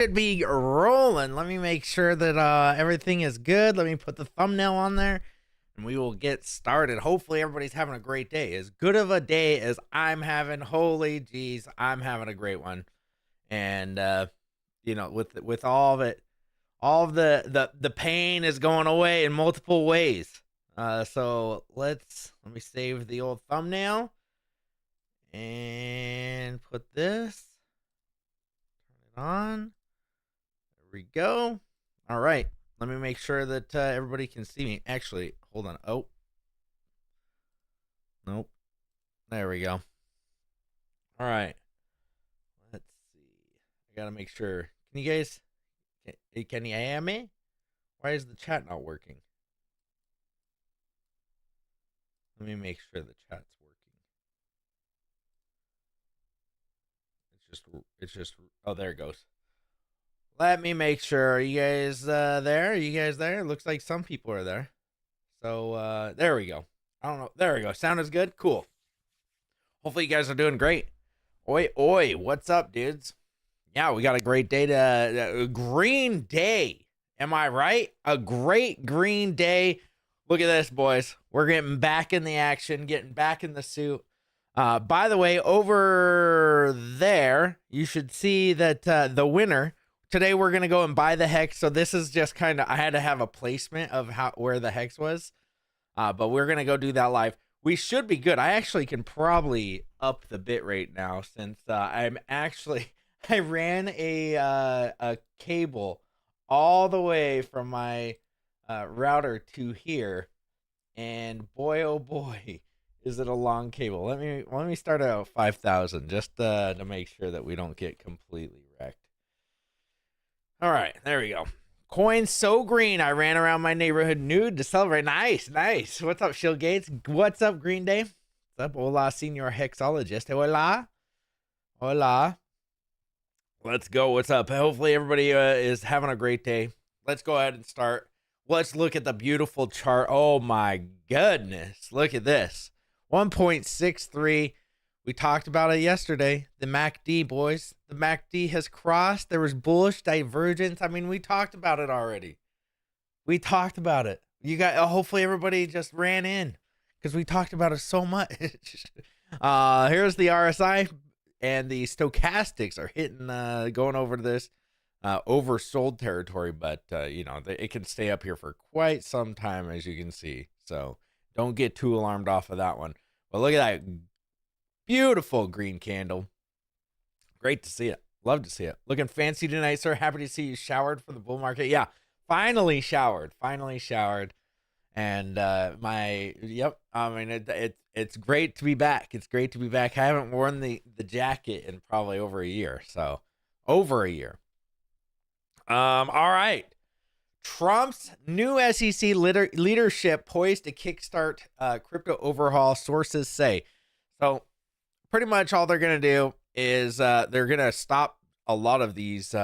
Should be rolling. Let me make sure that everything is good. Let me put the thumbnail on there and we will get started. Hopefully everybody's having a great day. As good of a day as I'm having. Holy jeez, I'm having a great one. And with all of it, all of the pain is going away in multiple ways. So let me save the old thumbnail and put this, turn it on. There we go. All right. Let me make sure that everybody can see me. Actually, hold on. Oh. Nope. There we go. All right. Let's see. I got to make sure. Can you guys, can you hear me? Why is the chat not working? Let me make sure the chat's working. It's just, oh, there it goes. Let me make sure. Are you guys there? Are you guys there? Looks like some people are there. So there we go. I don't know. There we go. Sound is good? Cool. Hopefully you guys are doing great. Oi, what's up, dudes? Yeah, we got a great day a green day. Am I right? A great green day. Look at this, boys. We're getting back in the action, getting back in the suit. By the way, over there, you should see that the winner. Today we're gonna go and buy the hex. So this is just kind of, I had to have a placement of where the hex was, but we're gonna go do that live. We should be good. I actually can probably up the bit rate now since I ran a cable all the way from my router to here, and boy oh boy, is it a long cable. Let me start at 5,000 just to make sure that we don't get completely wrecked. All right, there we go. Coin so green, I ran around my neighborhood nude to celebrate. Nice. What's up, Shield Gates? What's up, Green Day? What's up, hola, senior hexologist? Hola. Let's go. What's up? Hopefully everybody is having a great day. Let's go ahead and start. Let's look at the beautiful chart. Oh my goodness. Look at this. 1.63. We talked about it yesterday. The MACD, boys. The MACD has crossed. There was bullish divergence. I mean, we talked about it already. We talked about it. You got. Hopefully, everybody just ran in because we talked about it so much. Here's the RSI, and the stochastics are hitting, going over to this oversold territory. But it can stay up here for quite some time, as you can see. So don't get too alarmed off of that one. But look at that. Beautiful green candle. Great to see it. Love to see it. Looking fancy tonight, sir. Happy to see you showered for the bull market. Yeah, finally showered. And yep. I mean, it's great to be back. It's great to be back. I haven't worn the jacket in probably over a year. So over a year. All right. Trump's new SEC leadership poised to kickstart crypto overhaul, sources say. So pretty much all they're going to do is they're going to stop a lot of these things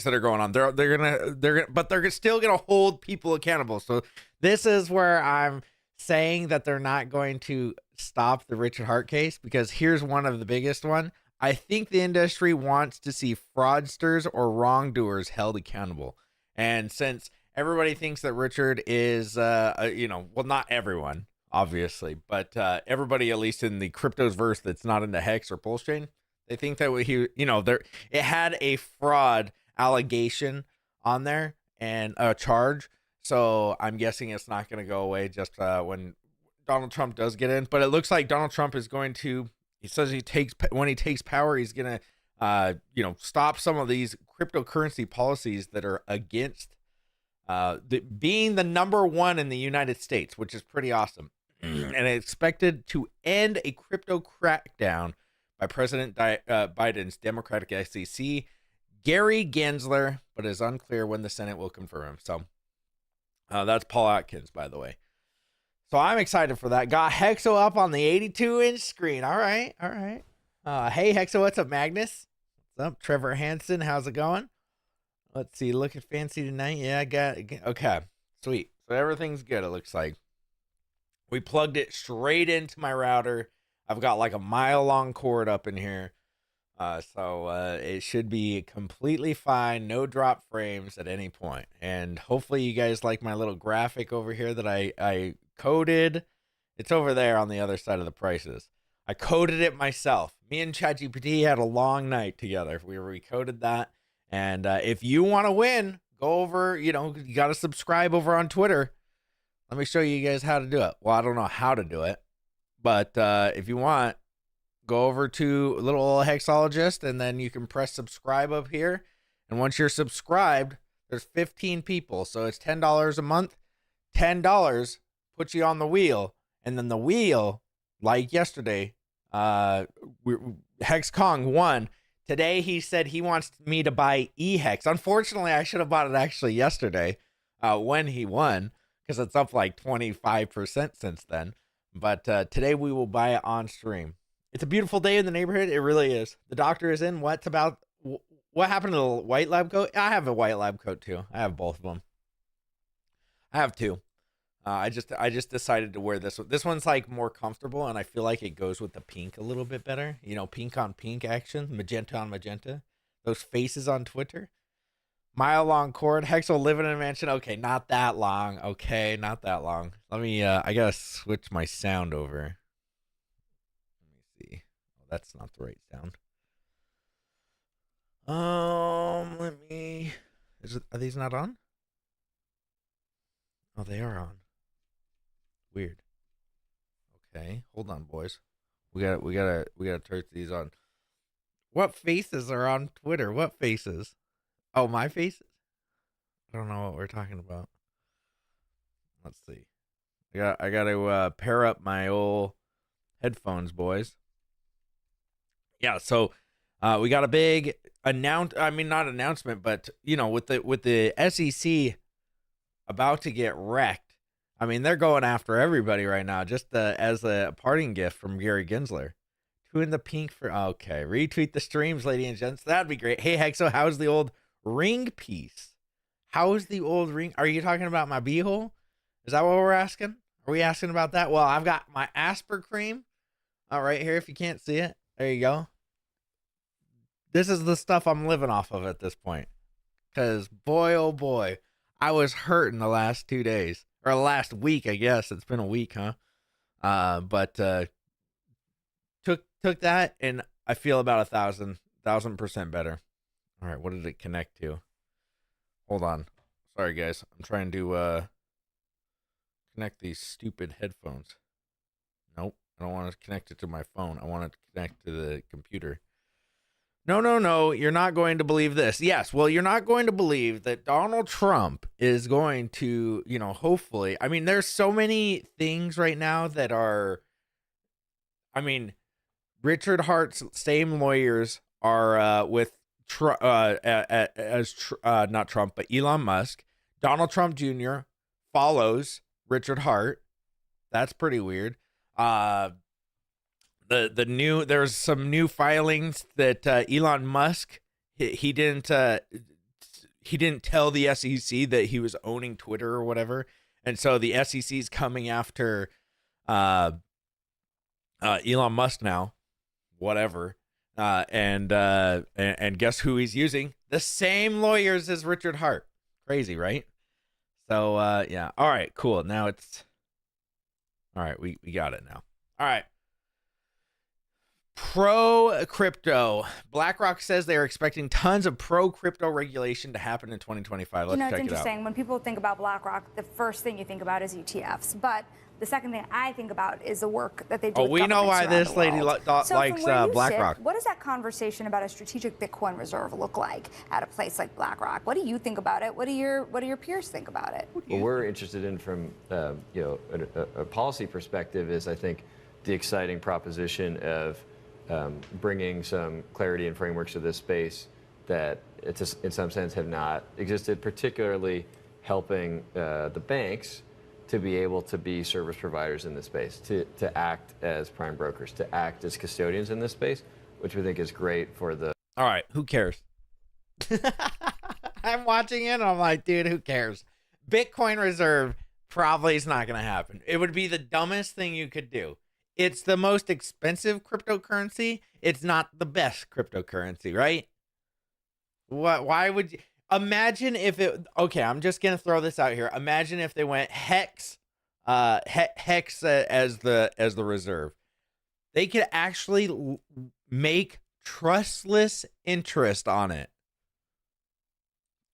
that are going on. But they're still going to hold people accountable. So this is where I'm saying that they're not going to stop the Richard Hart case, because here's one of the biggest one. I think the industry wants to see fraudsters or wrongdoers held accountable. And since everybody thinks that Richard is, well, not everyone, obviously, but everybody, at least in the cryptos verse that's not in the hex or pulse chain, they think that it had a fraud allegation on there and a charge. So I'm guessing it's not going to go away just when Donald Trump does get in. But it looks like Donald Trump is going to, he says when he takes power, he's going to, stop some of these cryptocurrency policies that are against being the number one in the United States, which is pretty awesome. And expected to end a crypto crackdown by President Biden's Democratic SEC, Gary Gensler, but it is unclear when the Senate will confirm him. So that's Paul Atkins, by the way. So I'm excited for that. Got Hexo up on the 82-inch screen. All right. Hey, Hexo, what's up, Magnus? What's up, Trevor Hansen? How's it going? Let's see. Looking fancy tonight. Yeah, I got it. Okay, sweet. So everything's good, it looks like. We plugged it straight into my router. I've got like a mile-long cord up in here. So it should be completely fine. No drop frames at any point. And hopefully you guys like my little graphic over here that I coded. It's over there on the other side of the prices. I coded it myself. Me and ChatGPT had a long night together. We recoded that. And if you want to win, go over, you got to subscribe over on Twitter. Let me show you guys how to do it. Well, I don't know how to do it, but if you want, go over to little hexologist, and then you can press subscribe up here. And once you're subscribed, there's 15 people. So it's $10 a month. $10 puts you on the wheel. And then the wheel, like yesterday, Hex Kong won. Today he said he wants me to buy eHex. Unfortunately, I should have bought it actually yesterday when he won, because it's up like 25% since then. But today we will buy it on stream. It's a beautiful day in the neighborhood. It really is. The doctor is in. What happened to the white lab coat? I have a white lab coat too. I have both of them. I have two. I just decided to wear this one. This one's like more comfortable, and I feel like it goes with the pink a little bit better. Pink on pink action, magenta on magenta. Those faces on Twitter. Mile long cord. Hex will live in a mansion. Okay, not that long. Okay, not that long. Let me. I gotta switch my sound over. Let me see. Oh, that's not the right sound. Let me. Are these not on? Oh, they are on. Weird. Okay, hold on, boys. We gotta turn these on. What faces are on Twitter? What faces? Oh, my faces? I don't know what we're talking about. Let's see. I gotta pair up my old headphones, boys. Yeah, so we got a big not announcement, but with the SEC about to get wrecked. I mean, they're going after everybody right now, just as a parting gift from Gary Gensler. Two in the pink for... Okay, retweet the streams, ladies and gents. That'd be great. Hey, Hexo, how's the old ring piece? How's the old ring? Are you talking about my beehole? Is that what we're asking? Are we asking about that? Well, I've got my Asper cream right here, if you can't see it. There you go. This is the stuff I'm living off of at this point. Because, boy, oh boy, I was hurting the last 2 days. Or last week, I guess. It's been a week, huh? But took that, and I feel about 1,000% better. All right, what did it connect to? Hold on. Sorry, guys. I'm trying to connect these stupid headphones. Nope. I don't want to connect it to my phone. I want it to connect to the computer. No, you're not going to believe this. Yes, well, you're not going to believe that Donald Trump is going to, hopefully. I mean, there's so many things right now that are, Richard Hart's same lawyers are with not Trump, but Elon Musk. Donald Trump Jr. follows Richard Hart. That's pretty weird. There's some new filings that Elon Musk he didn't tell the SEC that he was owning Twitter or whatever, and so the SEC is coming after Elon Musk now, whatever, and guess who he's using? The same lawyers as Richard Hart. Crazy, right? So yeah, all right, cool. Now it's all right. We got it now. All right. Pro crypto. BlackRock says they are expecting tons of pro crypto regulation to happen in 2025. Let's check it out. It's interesting. When people think about BlackRock, the first thing you think about is ETFs. But the second thing I think about is the work that they do. Oh, we know why this lady likes BlackRock. What does that conversation about a strategic Bitcoin reserve look like at a place like BlackRock? What do you think about it? What do your peers think about it? What we're interested in from a policy perspective is, I think, the exciting proposition of bringing some clarity and frameworks to this space that in some sense have not existed, particularly helping the banks to be able to be service providers in this space, to act as prime brokers, to act as custodians in this space, which we think is great for the... All right, who cares? I'm watching it and I'm like, dude, who cares? Bitcoin reserve probably is not going to happen. It would be the dumbest thing you could do. it's the most expensive cryptocurrency. It's not the best cryptocurrency, right? What? Why would you imagine if it? Okay, I'm just gonna throw this out here. Imagine if they went hex, hex as the reserve. They could actually make trustless interest on it.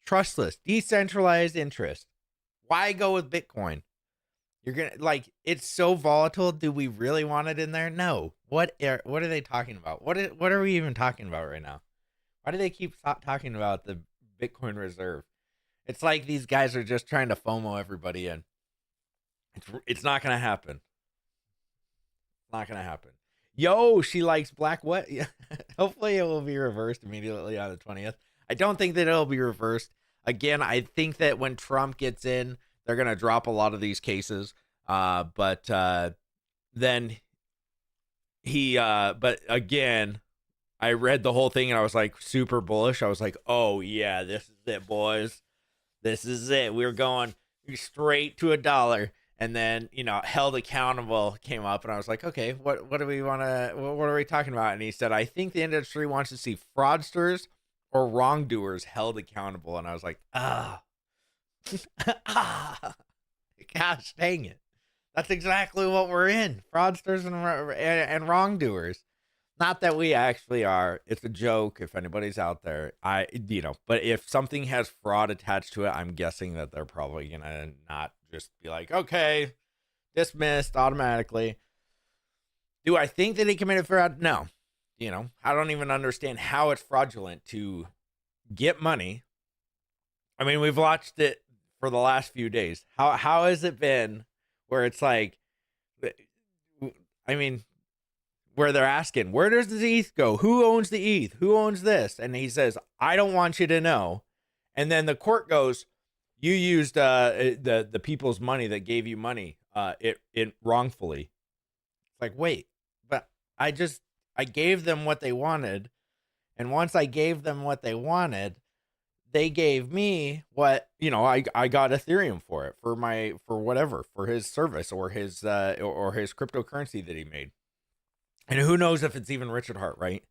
Trustless, decentralized interest. Why go with Bitcoin? You're gonna like it's so volatile. Do we really want it in there? No. What are they talking about? What are we even talking about right now? Why do they keep talking about the Bitcoin reserve? It's like these guys are just trying to FOMO everybody in. It's not gonna happen. Not gonna happen. Yo, she likes black what? Hopefully it will be reversed immediately on the 20th. I don't think that it'll be reversed. Again, I think that when Trump gets in, they're gonna drop a lot of these cases. But then he but again, I read the whole thing and I was like super bullish. I was like, oh yeah, this is it, boys. This is it. We're going straight to $1. And then, held accountable came up and I was like, okay, what do we want to, what are we talking about? And he said, I think the industry wants to see fraudsters or wrongdoers held accountable. And I was like, gosh, dang it. That's exactly what we're in. Fraudsters and wrongdoers. Not that we actually are. It's a joke. If anybody's out there, but if something has fraud attached to it, I'm guessing that they're probably going to not just be like, okay, dismissed automatically. Do I think that he committed fraud? No. I don't even understand how it's fraudulent to get money. I mean, we've watched it for the last few days. How has it been where it's like, I mean, where they're asking, where does the ETH go? Who owns the ETH? Who owns this? And he says, I don't want you to know. And then the court goes, you used the people's money that gave you money it wrongfully. It's like, wait, but I gave them what they wanted. And once I gave them what they wanted, they gave me what, I got Ethereum for it, for his service or his cryptocurrency that he made. And who knows if it's even Richard Hart, right?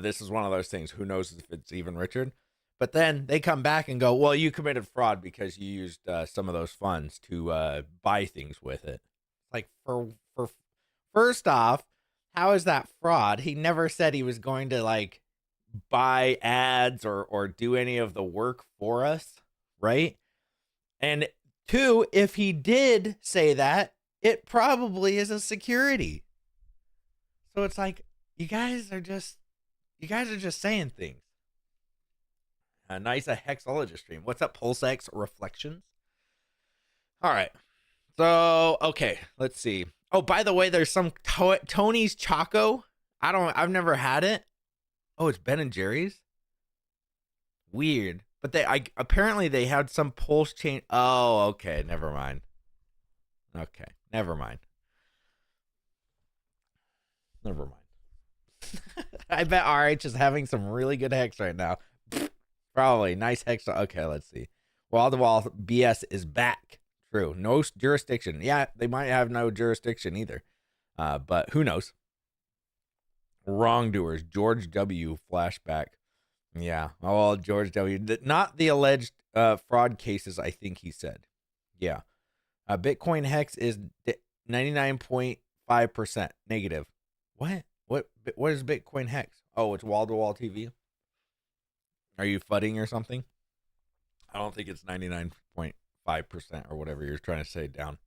This is one of those things. Who knows if it's even Richard? But then they come back and go, well, you committed fraud because you used some of those funds to buy things with it. Like, for first off, how is that fraud? He never said he was going to, like, buy ads or do any of the work for us, right? And two, if he did say that, it probably is a security. So it's like, you guys are just saying things. A nice hexologist stream. What's up, PulseX Reflections? All right. So, okay, let's see. Oh, by the way, there's some Tony's Choco. I've never had it. Oh, it's Ben and Jerry's. Weird. But apparently they had some pulse chain. Oh, okay, never mind. Okay, never mind. I bet RH is having some really good hex right now. Probably. Nice hex. Okay, let's see. Wall-to-wall BS is back. True. No jurisdiction. Yeah, they might have no jurisdiction either. But who knows? Wrongdoers. George W. flashback. Yeah. Oh, George W. Not the alleged fraud cases, I think he said. Yeah. Bitcoin hex is 99.5% negative. What is Bitcoin hex? Oh, it's wall-to-wall TV. Are you fudding or something? I don't think it's 99.5% or whatever you're trying to say down.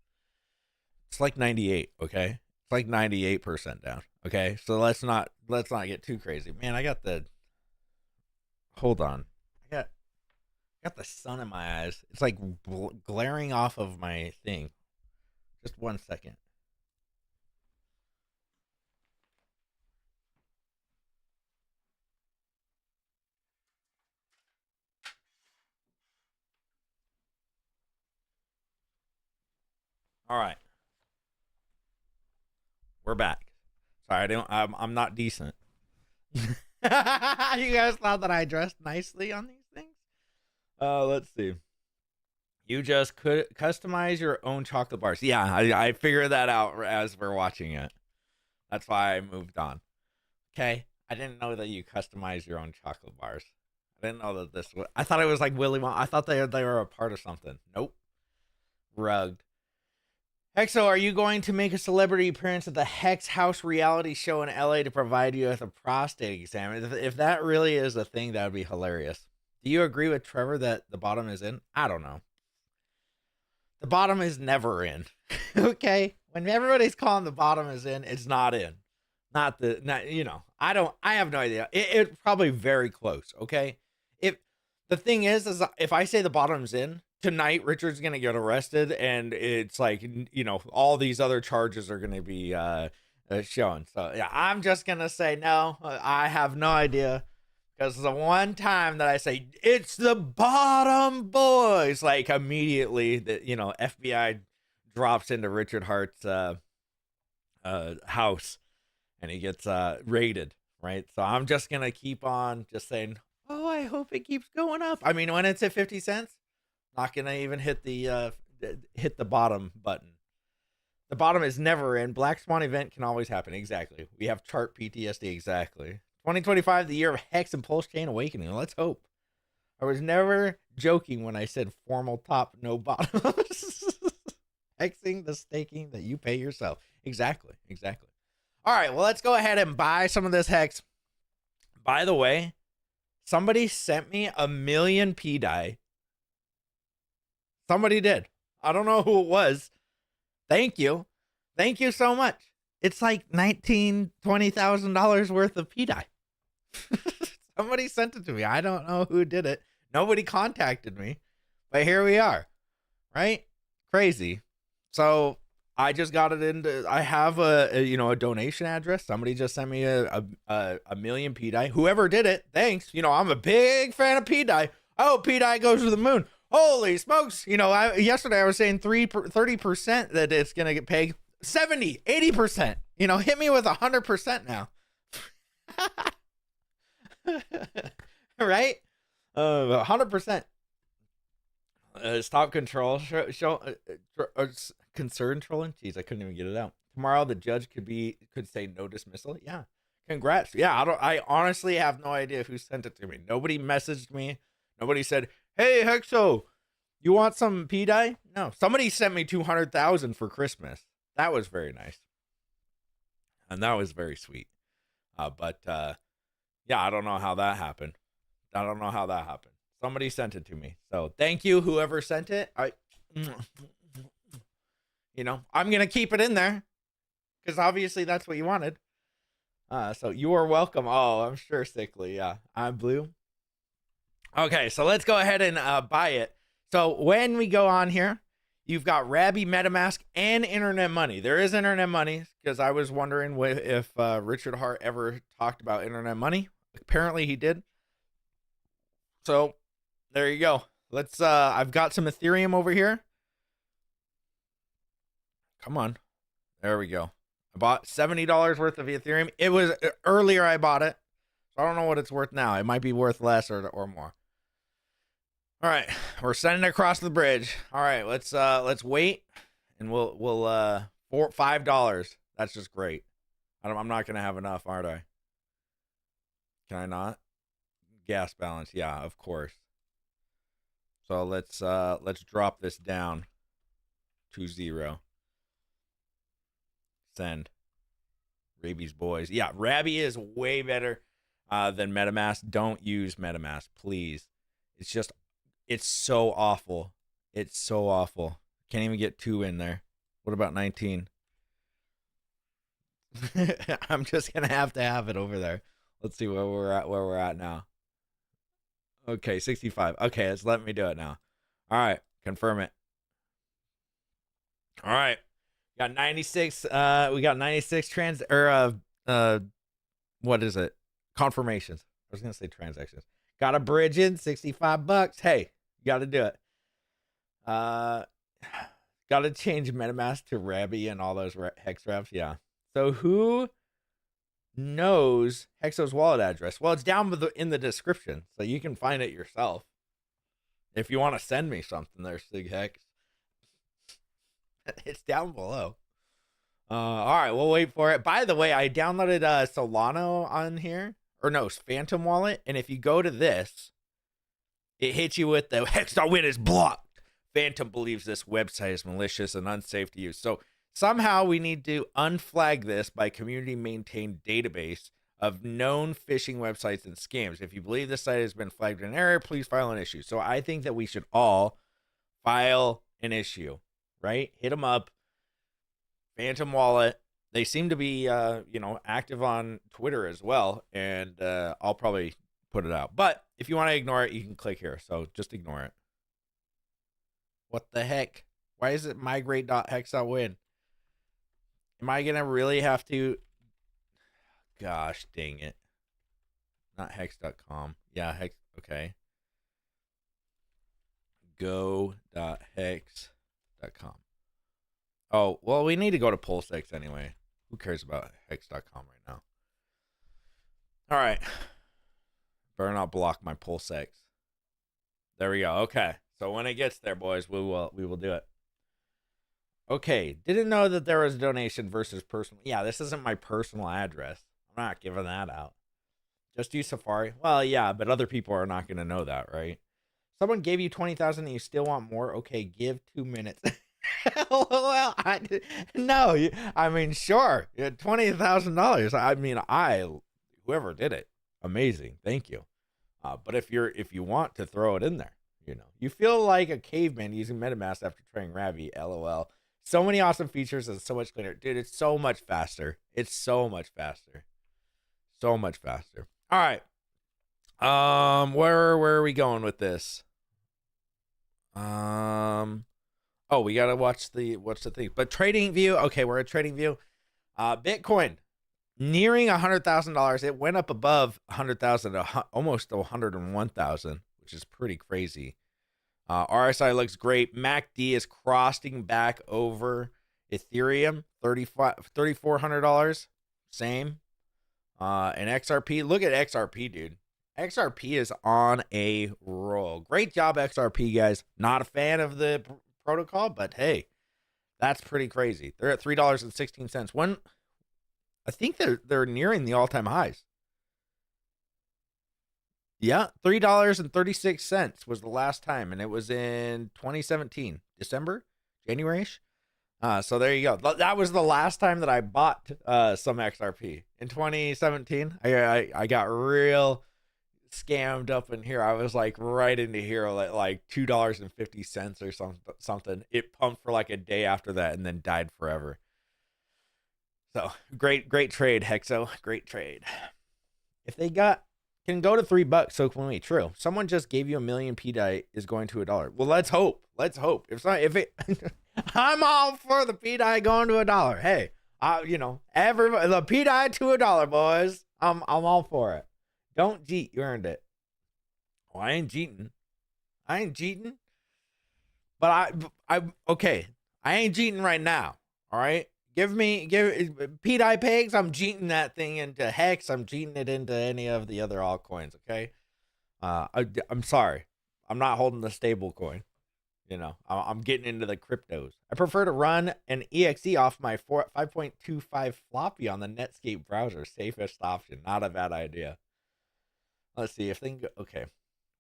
It's like 98, okay? It's like 98% down, okay? So let's not get too crazy. Man, hold on. I got the sun in my eyes. It's like glaring off of my thing. Just 1 second. All right. We're back. Sorry, I'm not decent. You guys thought that I dressed nicely on these things? Let's see. You just could customize your own chocolate bars. Yeah, I figured that out as we're watching it. That's why I moved on. Okay. I didn't know that you customize your own chocolate bars. I didn't know that this was. I thought it was like Willy Wonka. I thought they were a part of something. Nope. Rugged. Hexo, are you going to make a celebrity appearance at the Hex House reality show in LA to provide you with a prostate exam? If that really is a thing, that would be hilarious. Do you agree with Trevor that the bottom is in? I don't know. The bottom is never in. Okay? When everybody's calling the bottom is in, it's not in. Not, I have no idea. It's probably very close, okay? If the thing is if I say the bottom's in, tonight Richard's gonna get arrested, and it's like, all these other charges are gonna be shown. So yeah, I'm just gonna say no. I have no idea, because the one time that I say it's the bottom boys, like immediately the FBI drops into Richard Hart's house, and he gets raided, right? So I'm just gonna keep on just saying, oh, I hope it keeps going up. I mean, when it's at 50 cents, not gonna even hit the bottom button. The bottom is never in. Black Swan event can always happen. Exactly. We have chart PTSD. Exactly. 2025, the year of Hex and Pulse Chain Awakening. Let's hope. I was never joking when I said formal top, no bottom. Hexing the staking that you pay yourself. Exactly. All right, well, let's go ahead and buy some of this Hex. By the way, somebody sent me 1,000,000 P-Dye. Somebody did. I don't know who it was. Thank you. Thank you so much. It's like $20,000 worth of P-Dye. Somebody sent it to me. I don't know who did it. Nobody contacted me, but here we are, right? Crazy. So I just got it into. I have a donation address. Somebody just sent me a 1,000,000 P-Dye. Whoever did it, thanks. I'm a big fan of P-Dye. Oh, P-Dye goes to the moon. Holy smokes. Yesterday I was saying 30% that it's going to get paid. 70, 80%. Hit me with 100% now. Right? 100%. Stop control. Concern trolling. Jeez, I couldn't even get it out. Tomorrow the judge could say no dismissal. Yeah. Congrats. Yeah, I honestly have no idea who sent it to me. Nobody messaged me. Nobody said, hey, Hexo, you want some P-Dye? No. Somebody sent me 200,000 for Christmas. That was very nice. And that was very sweet. But yeah, I don't know how that happened. Somebody sent it to me. So thank you, whoever sent it. I'm going to keep it in there because obviously that's what you wanted. So you are welcome. Oh, I'm sure Sickly. Yeah, I'm blue. Okay, so let's go ahead and buy it. So when we go on here, you've got Rabby, MetaMask, and Internet Money. There is Internet Money because I was wondering if Richard Hart ever talked about Internet Money. Apparently he did. So there you go. Let's. I've got some Ethereum over here. Come on. There we go. I bought $70 worth of Ethereum. It was earlier I bought it. So I don't know what it's worth now. It might be worth less or more. All right, we're sending it across the bridge. All right, let's wait, and we'll $5. That's just great. I'm not gonna have enough, aren't I? Can I not? Gas balance, yeah, of course. So let's drop this down to 0. Send. Raby's boys, yeah. Rabby is way better than MetaMask. Don't use MetaMask, please. It's so awful. It's so awful. Can't even get 2 in there. What about 19? I'm just gonna have to have it over there. Let's see where we're at now. Okay, 65. Okay, it's letting me do it now. All right, confirm it. All right, got 96. We got 96 what is it? Confirmations. I was gonna say transactions. Got a bridge in $65. Hey. Got to do it. Got to change MetaMask to Rabby and all those hex wraps. Yeah. So who knows Hexo's wallet address? Well, it's down in the description, so you can find it yourself. If you want to send me something, there's Sig Hex. It's down below. All right, we'll wait for it. By the way, I downloaded Solano on here, or no, Phantom Wallet, and if you go to this, it hits you with the Hex.win is blocked. Phantom believes this website is malicious and unsafe to use. So somehow we need to unflag this by community maintained database of known phishing websites and scams. If you believe this site has been flagged in error, please file an issue. So I think that we should all file an issue, right? Hit them up. Phantom Wallet. They seem to be, active on Twitter as well, and I'll probably put it out. But if you want to ignore it, you can click here. So just ignore it. What the heck? Why is it migrate.hex.win? Am I gonna really have to? Gosh dang it! Not hex.com. Yeah, hex. Okay. Go.hex.com. Oh, well, we need to go to PulseX anyway. Who cares about hex.com right now? All right. Better not block my PulseX. There we go. Okay. So when it gets there, boys, we will do it. Okay. Didn't know that there was donation versus personal. Yeah, this isn't my personal address. I'm not giving that out. Just use Safari. Well, yeah, but other people are not going to know that, right? Someone gave you 20,000 and you still want more? Okay, give 2 minutes. Well, no. I mean, sure, $20,000. I mean, whoever did it, amazing, thank you. But if you want to throw it in there, you feel like a caveman using MetaMask after trying Ravi. LOL. So many awesome features and so much cleaner, dude. It's so much faster. It's so much faster. So much faster. All right. Where are we going with this? Oh, we gotta watch the thing. But Trading View, okay, we're at Trading View. Bitcoin nearing $100,000. It went up above 100,000, almost to 101,000, which is pretty crazy. RSI looks great. MACD is crossing back over Ethereum, $3,400. Same. And XRP, look at XRP, dude. XRP is on a roll. Great job, XRP, guys. Not a fan of the protocol, but hey, that's pretty crazy. They're at $3.16. When I think they're nearing the all-time highs. Yeah, $3.36 was the last time, and it was in 2017, December, January-ish. So there you go. That was the last time that I bought some XRP in 2017. I got real scammed up in here. I was like right into here at like $2.50 or something. It pumped for like a day after that and then died forever. So great trade, Hexo. Great trade. If they can go to $3, so can we. True. Someone just gave you $1 million. PDI is going to $1. Well, let's hope. If I'm all for the PDI going to $1. Hey, everybody, the PDI to $1, boys. I'm all for it. Don't cheat. You earned it. Well, I ain't cheating. But okay. I ain't cheating right now. All right. Give PDI pegs. I'm cheating that thing into Hex. I'm cheating it into any of the other altcoins. Okay. I'm sorry. I'm not holding the stable coin. I'm getting into the cryptos. I prefer to run an exe off my 5.25 floppy on the Netscape browser. Safest option. Not a bad idea. Let's see if they can go. Okay.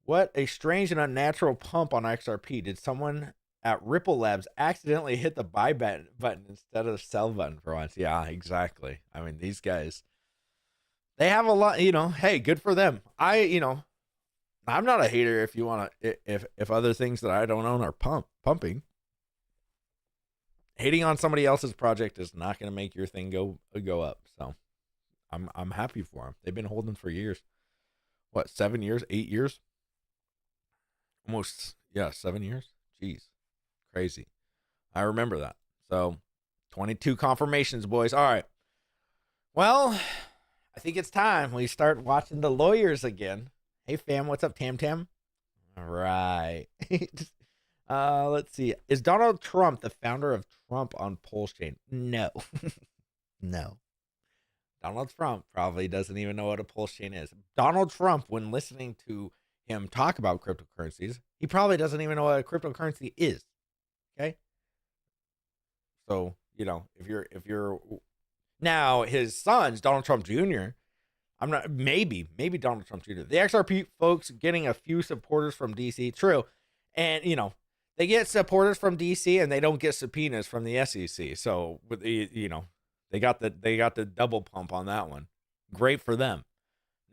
What a strange and unnatural pump on XRP. Did someone at Ripple Labs accidentally hit the buy button instead of the sell button for once? Yeah, exactly. I mean, these guys, they have a lot, hey, good for them. I'm not a hater if you want to, if other things that I don't own are pumping. Hating on somebody else's project is not going to make your thing go up. So I'm happy for them. They've been holding for years. What, 7 years, 8 years? Almost, yeah, 7 years. Jeez, crazy. I remember that. So 22 confirmations, boys. All right. Well, I think it's time we start watching the lawyers again. Hey, fam, what's up, Tam Tam? All right. Let's see. Is Donald Trump the founder of Trump on Pulse Chain? No. No. Donald Trump probably doesn't even know what a Pulse Chain is. Donald Trump, when listening to him talk about cryptocurrencies, he probably doesn't even know what a cryptocurrency is. Okay? So, you know, if you're now his sons, Donald Trump Jr. I'm not maybe Donald Trump Jr. The XRP folks getting a few supporters from DC, true, and you know they get supporters from DC and they don't get subpoenas from the SEC. So with the they got the double pump on that one. Great for them.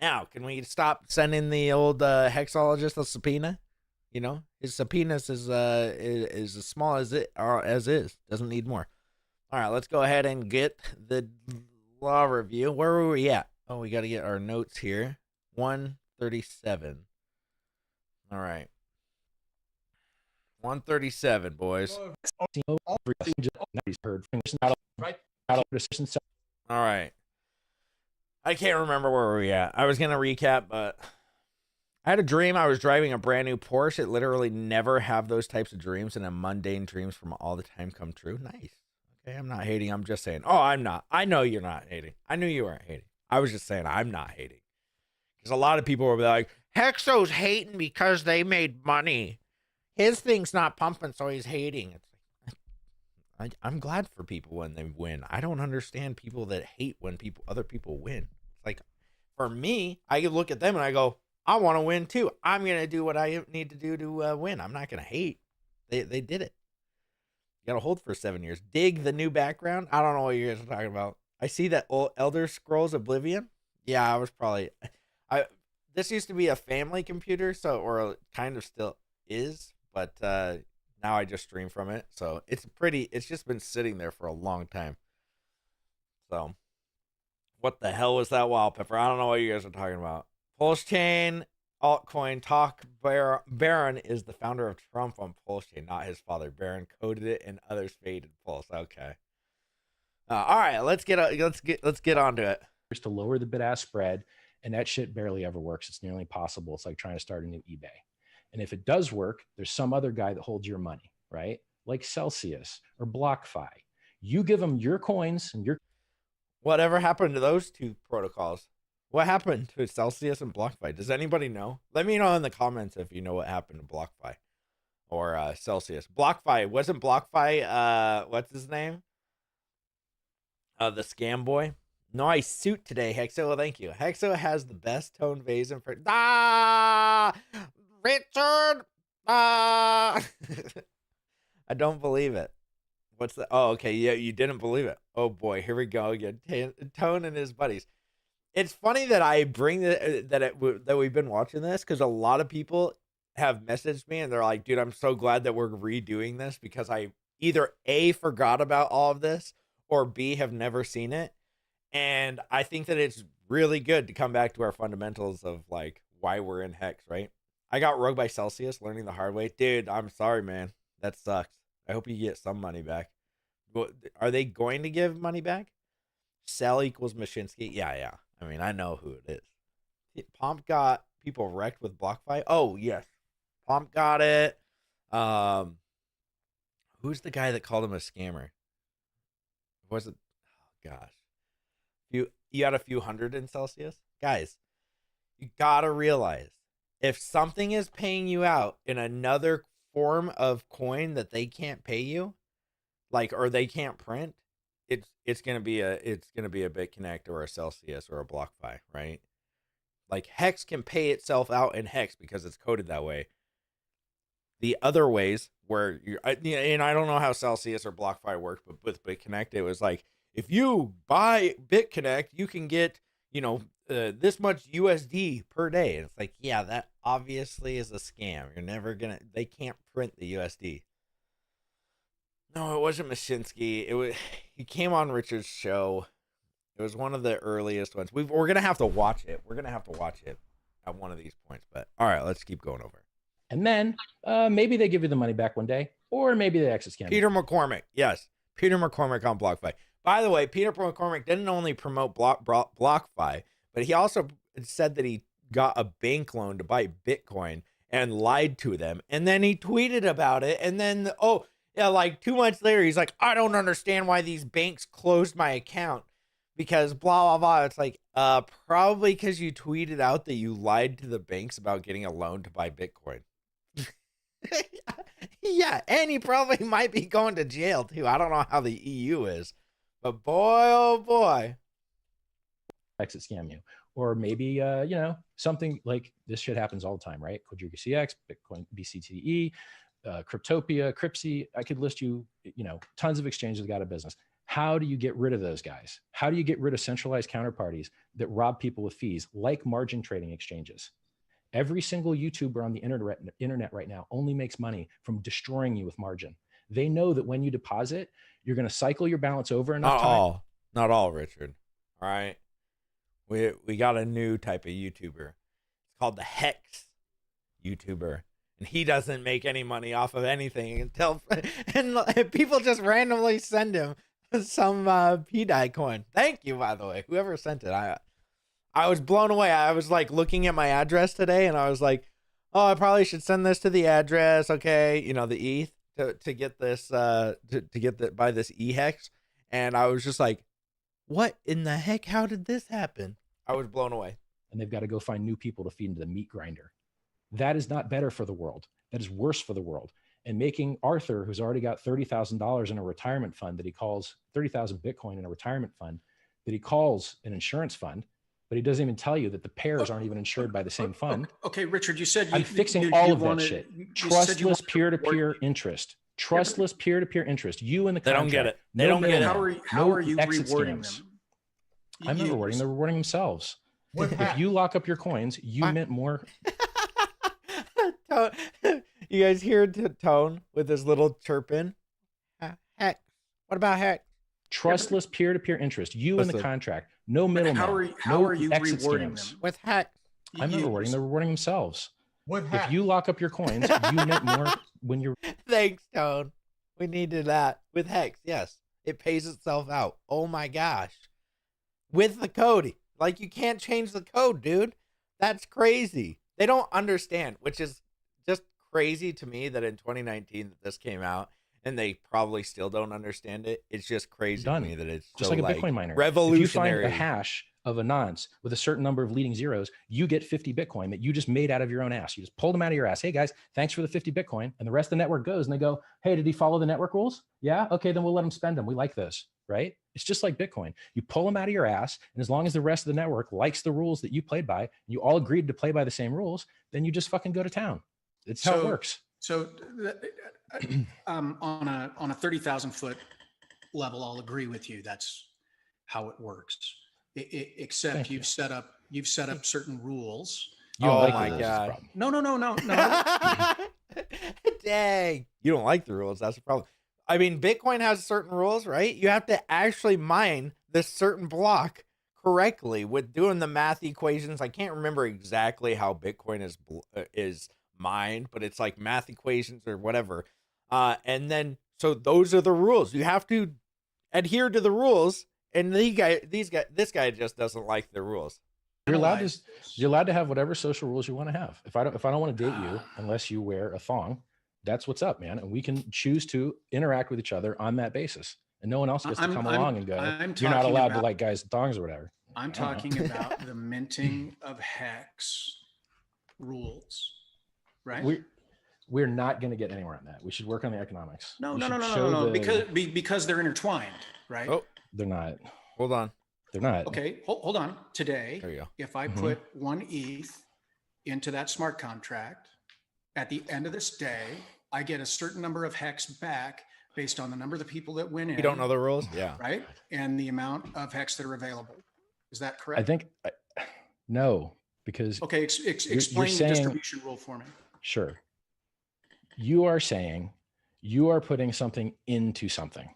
Now, can we stop sending the old hexologist a subpoena? You know, his subpoenas is as small as it as is. Doesn't need more. All right, let's go ahead and get the law review. Where were we at? Oh, we got to get our notes here. 137. All right. 137, boys. All right. I can't remember where we were at. I was going to recap, but I had a dream. I was driving a brand new Porsche. It literally never have those types of dreams, and mundane dreams from all the time come true. Nice. Okay, I'm not hating. I'm just saying. Oh, I'm not. I know you're not hating. I knew you weren't hating. I was just saying I'm not hating. Because a lot of people will be like, Hexo's hating because they made money. His thing's not pumping, so he's hating. It's like, I'm glad for people when they win. I don't understand people that hate when other people win. It's like, for me, I can look at them and I go, I want to win too. I'm going to do what I need to do to win. I'm not going to hate. They did it. You got to hold for 7 years. Dig the new background. I don't know what you guys are talking about. I see that old Elder Scrolls Oblivion. Yeah, I was probably. This used to be a family computer, or kind of still is, but now I just stream from it. So it's just been sitting there for a long time. So what the hell was that wallpaper? I don't know what you guys are talking about. Pulse Chain altcoin Talk Baron is the founder of Trump on Pulse Chain, not his father. Baron coded it and others faded Pulse. Okay. All right, let's get onto it. To lower the bid-ask spread, and that shit barely ever works. It's nearly impossible. It's like trying to start a new eBay. And if it does work, there's some other guy that holds your money, right? Like Celsius or BlockFi. You give them your coins and your. Whatever happened to those two protocols? What happened to Celsius and BlockFi? Does anybody know? Let me know in the comments if you know what happened to BlockFi or Celsius. BlockFi, wasn't BlockFi, what's his name? The scam boy. Nice suit today, Hexo. Thank you. Hexo has the best tone vase in for Richard. I don't believe it. What's the? Oh, okay. Yeah, you didn't believe it. Oh boy, here we go again. Tone and his buddies. It's funny that I bring that we've been watching this because a lot of people have messaged me and they're like, "Dude, I'm so glad that we're redoing this because I either A, forgot about all of this, or B, have never seen it." And I think that it's really good to come back to our fundamentals of like why we're in Hex, right? I got rogued by Celsius, learning the hard way. Dude, I'm sorry, man. That sucks. I hope you get some money back. Are they going to give money back? Sell equals Mashinsky. Yeah. I mean, I know who it is. Pomp got people wrecked with BlockFi. Oh, yes. Pomp got it. Who's the guy that called him a scammer? Was it? Oh, gosh. You had a few hundred in Celsius? Guys, you got to realize if something is paying you out in another form of coin that they can't pay you, or they can't print, it's gonna be a BitConnect or a Celsius or a BlockFi, right? Like Hex can pay itself out in Hex because it's coded that way. The other ways where and I don't know how Celsius or BlockFi worked, but with BitConnect, it was like if you buy BitConnect, you can get this much USD per day. And it's like, yeah, that obviously is a scam. They can't print the USD. No, it wasn't Mashinsky. He came on Richard's show. It was one of the earliest ones. We're gonna have to watch it. We're gonna have to watch it at one of these points. But all right, let's keep going over. And then maybe they give you the money back one day, or maybe they exit scam. Peter McCormick, yes, Peter McCormick on BlockFi. By the way, Peter McCormick didn't only promote BlockFi, but he also said that he got a bank loan to buy Bitcoin and lied to them. And then he tweeted about it. And then, 2 months later, he's like, I don't understand why these banks closed my account because blah, blah, blah. It's like, probably because you tweeted out that you lied to the banks about getting a loan to buy Bitcoin. Yeah, and he probably might be going to jail too. I don't know how the EU is, but boy, oh boy. exit scam you. Or maybe something like this shit happens all the time, right? Quadriga CX, Bitcoin BCTE, Cryptopia, Cryptsy. I could list you, tons of exchanges that got a business. How do you get rid of those guys? How do you get rid of centralized counterparties that rob people with fees, like margin trading exchanges? Every single YouTuber on the internet right now only makes money from destroying you with margin. They know that when you deposit, you're going to cycle your balance over enough time. Not all, Richard. All right. We got a new type of YouTuber. It's called the Hex YouTuber. And he doesn't make any money off of anything until and people just randomly send him some PDI coin. Thank you, by the way. Whoever sent it. I was blown away. I was like looking at my address today and I was like, oh, I probably should send this to the address. Okay. The ETH to get this buy this EHEX. And I was just like, what in the heck? How did this happen? I was blown away. And they've got to go find new people to feed into the meat grinder. That is not better for the world. That is worse for the world. And making Arthur, who's already got $30,000 in a retirement fund that he calls 30,000 Bitcoin in a retirement fund that he calls an insurance fund, but he doesn't even tell you that the pairs aren't even insured by the same fund. Okay, Richard, you said I'm fixing all of that shit. Trustless peer-to-peer interest. Trustless peer-to-peer interest. You and the contract. They don't get it. They don't get it. How are you rewarding them? I'm not rewarding. They're rewarding themselves. If you lock up your coins, you mint more. You guys hear Tone with his little chirping? Heck. What about heck? Trustless peer-to-peer interest. You and the contract. No middleman. How are you rewarding them? With heck. I'm not rewarding. They're rewarding themselves. With if you lock up your coins, you mint more when you're. Thanks, Tone. We needed that. With Hex, yes. It pays itself out. Oh my gosh. With the code. Like, you can't change the code, dude. That's crazy. They don't understand, which is just crazy to me that in 2019 that this came out and they probably still don't understand it. It's just crazy to me that it's just so, like a Bitcoin miner. Revolutionary. If you find a hash of a nonce with a certain number of leading zeros, you get 50 Bitcoin that you just made out of your own ass. You just pulled them out of your ass. Hey guys, thanks for the 50 Bitcoin. And the rest of the network goes and they go, hey, did he follow the network rules? Yeah. Okay. Then we'll let him spend them. We like this, right? It's just like Bitcoin. You pull them out of your ass. And as long as the rest of the network likes the rules that you played by, and you all agreed to play by the same rules, then you just fucking go to town. It's how it works. So on a 30,000 foot level, I'll agree with you. That's how it works. Except you've set up certain rules. Oh my God. No. Dang. You don't like the rules. That's the problem. I mean, Bitcoin has certain rules, right? You have to actually mine this certain block correctly with doing the math equations. I can't remember exactly how Bitcoin is mined, but it's like math equations or whatever. And then, so those are the rules. You have to adhere to the rules. And this guy just doesn't like the rules. You're allowed to have whatever social rules you want to have. If I don't want to date you unless you wear a thong, that's what's up, man. And we can choose to interact with each other on that basis. And no one else gets to come along and go, you're not allowed to like guys' thongs or whatever. I'm talking about the minting of hex rules, right? We're not going to get anywhere on that. We should work on the economics. No, because they're intertwined, right? Oh, they're not. Hold on. They're not. Okay, hold on. Today, there you go. If I put 1 ETH into that smart contract, at the end of this day, I get a certain number of hex back based on the number of the people that went in. You don't know the rules? Yeah. Right? And the amount of hex that are available. Is that correct? I think, no, because. Okay, explain the distribution rule for me. Sure. You are saying you are putting something into something.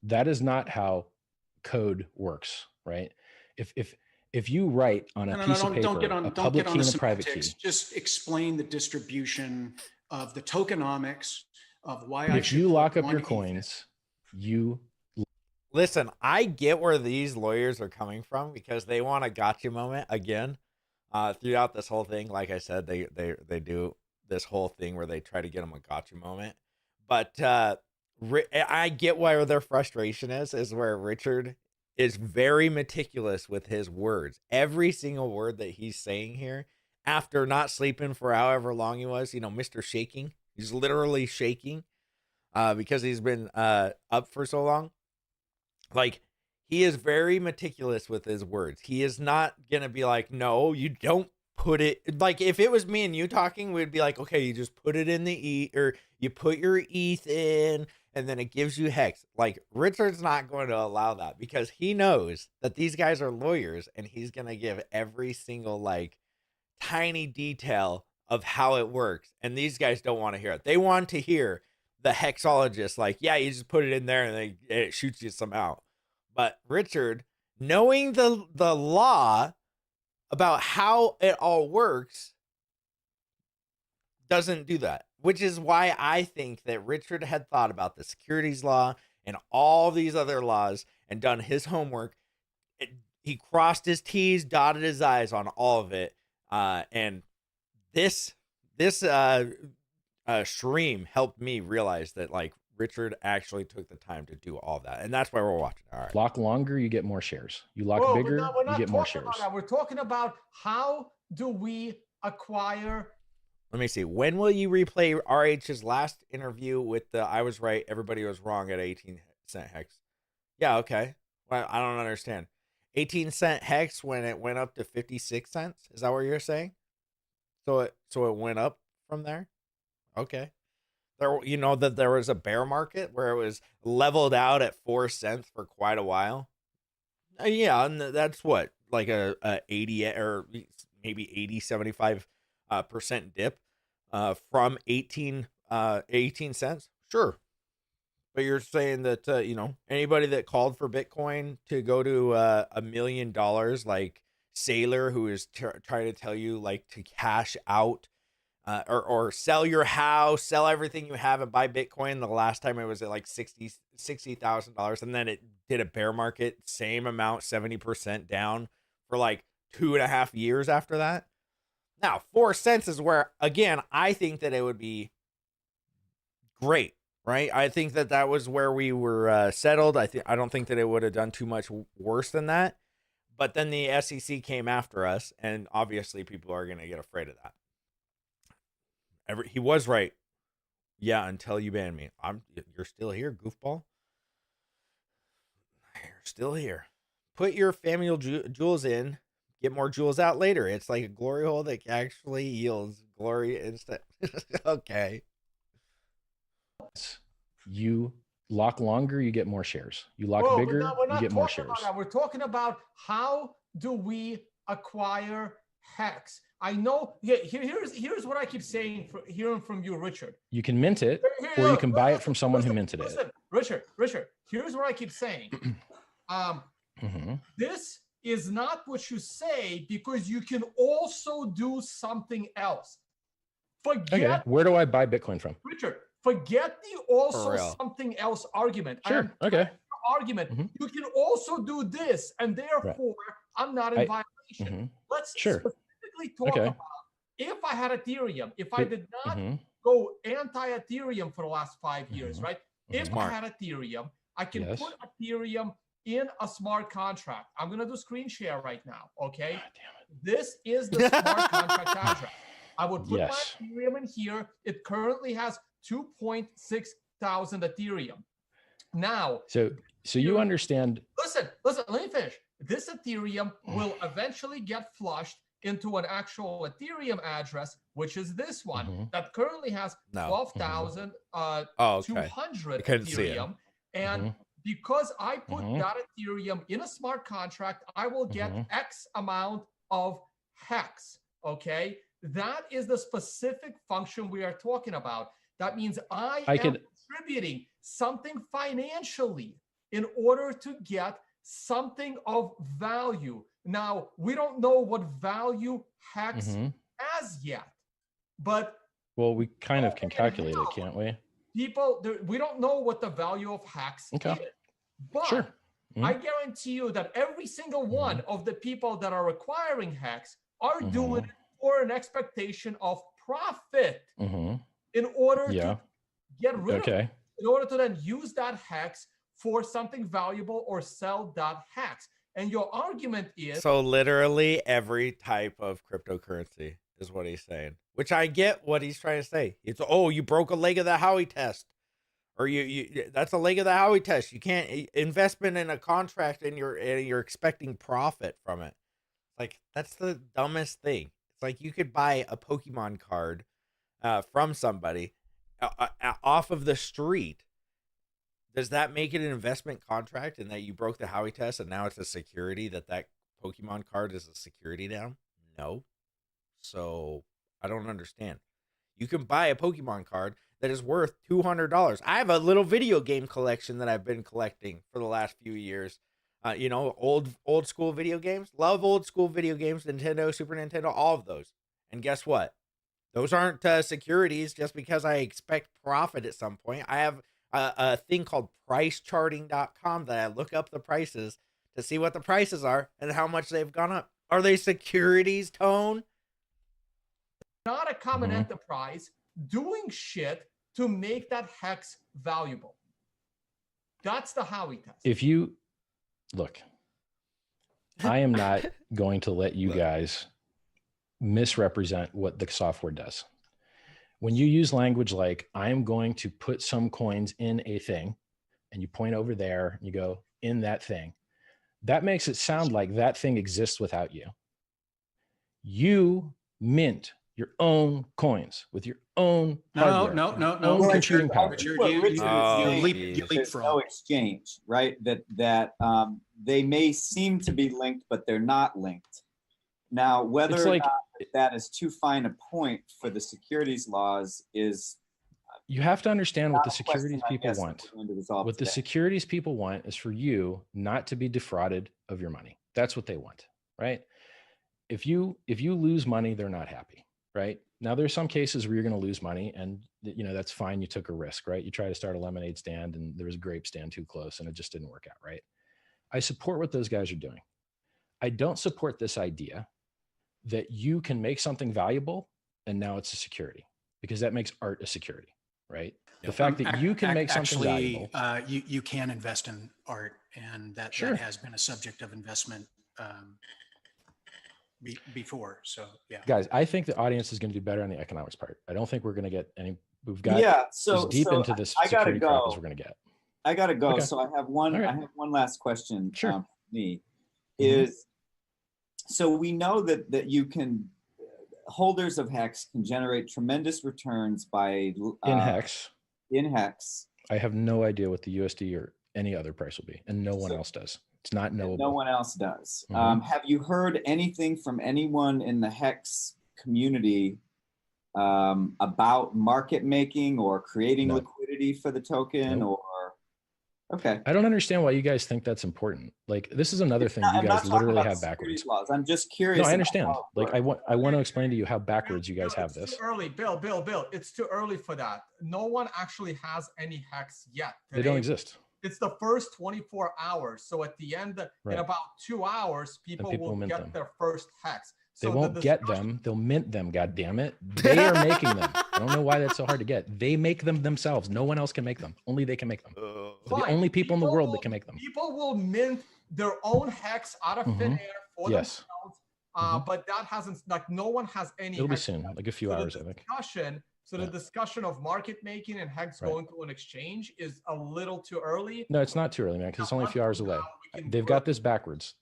That is not how code works, right? If you write on a piece of paper, a public key and a private key. Just explain the distribution of the tokenomics of why I should. If you lock up your coins, you listen. I get where these lawyers are coming from because they want a gotcha moment again. Throughout this whole thing, like I said, they do this whole thing where they try to get them a gotcha moment. But I get where their frustration is where Richard is very meticulous with his words. Every single word that he's saying here, after not sleeping for however long he was, Mr. Shaking, He's literally shaking because he's been up for so long. Like, he is very meticulous with his words. He is not going to be like, no, you don't put it. Like, if it was me and you talking, we'd be like, okay, you just put it in the ETH, or you put your ETH in, and then it gives you hex. Like, Richard's not going to allow that because he knows that these guys are lawyers, and he's going to give every single, like, tiny detail of how it works. And these guys don't want to hear it. They want to hear the hexologist, like, yeah, you just put it in there and it shoots you somehow. But Richard, knowing the law about how it all works, doesn't do that, which is why I think that Richard had thought about the securities law and all these other laws and done his homework. He crossed his T's, dotted his I's on all of it. And this stream helped me realize that, like, Richard actually took the time to do all that, and that's why we're watching. All right. Lock longer, you get more shares. You lock Whoa, bigger, we're you not get more talking shares. about that. We're talking about how do we acquire. Let me see. When will you replay RH's last interview with the I was right, everybody was wrong at 18-cent hex? Yeah, okay. Well, I don't understand. 18-cent hex when it went up to 56 cents? Is that what you're saying? So it went up from there? Okay. There, you know that there was a bear market where it was leveled out at 4 cents for quite a while. Yeah, and that's what, like a 80 or maybe 80, 75 percent dip from 18 cents. Sure. But you're saying that you know, anybody that called for Bitcoin to go to $1 million, like Sailor, who is trying to tell you, like, to cash out or sell your house, sell everything you have and buy Bitcoin. The last time it was at like $60,000, and then it did a bear market, same amount, 70% down for like 2.5 years after that. Now, 4 cents is where, again, I think that it would be great, right? I think that that was where we were settled. I don't think that it would have done too much worse than that. But then the SEC came after us, and obviously people are going to get afraid of that. He was right. Yeah, until you ban me. You're still here, goofball. You're still here. Put your family jewels in. Get more jewels out later. It's like a glory hole that actually yields glory instead. Okay. You lock longer, you get more shares. You lock Whoa, bigger, we're not you get more talking shares. about that. We're talking about how do we acquire hex. I know. Yeah, here's what I keep saying, hearing from you, Richard. You can mint it, or you can buy it from someone who minted it. Richard, here's what I keep saying. This is not what you say, because you can also do something else. Okay, where do I buy Bitcoin from? Richard, forget the also something else argument. Sure. Okay. Argument. You can also do this, and therefore I'm not in violation. Let's specifically talk about if I had Ethereum, if I did not go anti-Ethereum for the last 5 years, right? If I had Ethereum, I can put Ethereum in a smart contract. I'm going to do screen share right now, okay? This is the smart contract contract. I would put my Ethereum in here. It currently has 2.6 thousand Ethereum. Now, so you understand. Listen, let me finish. This Ethereum will eventually get flushed into an actual Ethereum address, which is this one that currently has 12,200 Ethereum. And because I put that Ethereum in a smart contract, I will get X amount of hex. Okay, that is the specific function we are talking about. That means I am contributing something financially in order to get something of value. Now, we don't know what value hex has yet, but we kind of can calculate it, can't we? We don't know what the value of hex is, but I guarantee you that every single one of the people that are acquiring hex are doing it for an expectation of profit in order to get rid of it, in order to then use that hex for something valuable or sell that hex. And your argument is... So literally every type of cryptocurrency is what he's saying. Which I get what he's trying to say. It's, oh, you broke a leg of the Howey test. Or you that's a leg of the Howey test. You can't investment in a contract and you're expecting profit from it. Like, that's the dumbest thing. It's like you could buy a Pokemon card from somebody off of the street. Does that make it an investment contract and that you broke the Howey test and now it's a security that Pokemon card is a security now? No. So I don't understand. You can buy a Pokemon card that is worth $200. I have a little video game collection that I've been collecting for the last few years. Old school video games. Love old school video games. Nintendo, Super Nintendo, all of those. And guess what? Those aren't securities just because I expect profit at some point. I have a thing called pricecharting.com that I look up the prices to see what the prices are and how much they've gone up. Are they securities, Tone? Not a common enterprise doing shit to make that hex valuable. That's the Howey test. If you look, I am not going to let you guys misrepresent what the software does. When you use language like, I'm going to put some coins in a thing, and you point over there, and you go, in that thing, that makes it sound like that thing exists without you. You mint your own coins with your own hardware, no. computing power. You leap from no exchange, right? That they may seem to be linked, but they're not linked. Now, whether or not that is too fine a point for the securities laws is. You have to understand what the securities people want. What the securities people want is for you not to be defrauded of your money. That's what they want, right? If you lose money, they're not happy. Right now, there's some cases where you're going to lose money, and that's fine. You took a risk, right? You try to start a lemonade stand, and there was a grape stand too close, and it just didn't work out, right? I support what those guys are doing. I don't support this idea that you can make something valuable and now it's a security, because that makes art a security, right? The fact that you can make something valuable. You can invest in art, and that has been a subject of investment. Before. So yeah, guys, I think the audience is going to do better on the economics part. I don't think we're going to get any. We've got as deep into this security crap as we're going to get. I gotta go. Okay. So I have one. Right. I have one last question. Sure. For me is, so we know that you can, holders of hex can generate tremendous returns by in hex. In hex. I have no idea what the USD or any other price will be, and no one else does. It's not knowable. No one else does. Have you heard anything from anyone in the hex community about market making or creating liquidity for the token? Or okay, I don't understand why you guys think that's important. Like, this is another thing you guys literally have backwards. Laws. I'm just curious. No, I understand. Like, I want to explain to you how backwards you guys have this. It's too early, Bill. It's too early for that. No one actually has any hex yet. They don't exist. It's the first 24 hours. So at the end, in about 2 hours, people will get their first hex. So they won't get them. They'll mint them. God damn it. They are making them. I don't know why that's so hard to get. They make them themselves. No one else can make them. Only they can make them. They're the only people in the world that can make them. People will mint their own hex out of thin air for themselves. But that hasn't, like, no one has any. It'll be soon, like a few hours, I think. So the discussion of market making and hex going to an exchange is a little too early. No, it's not too early, man, because it's only a few hours away. They've got this backwards.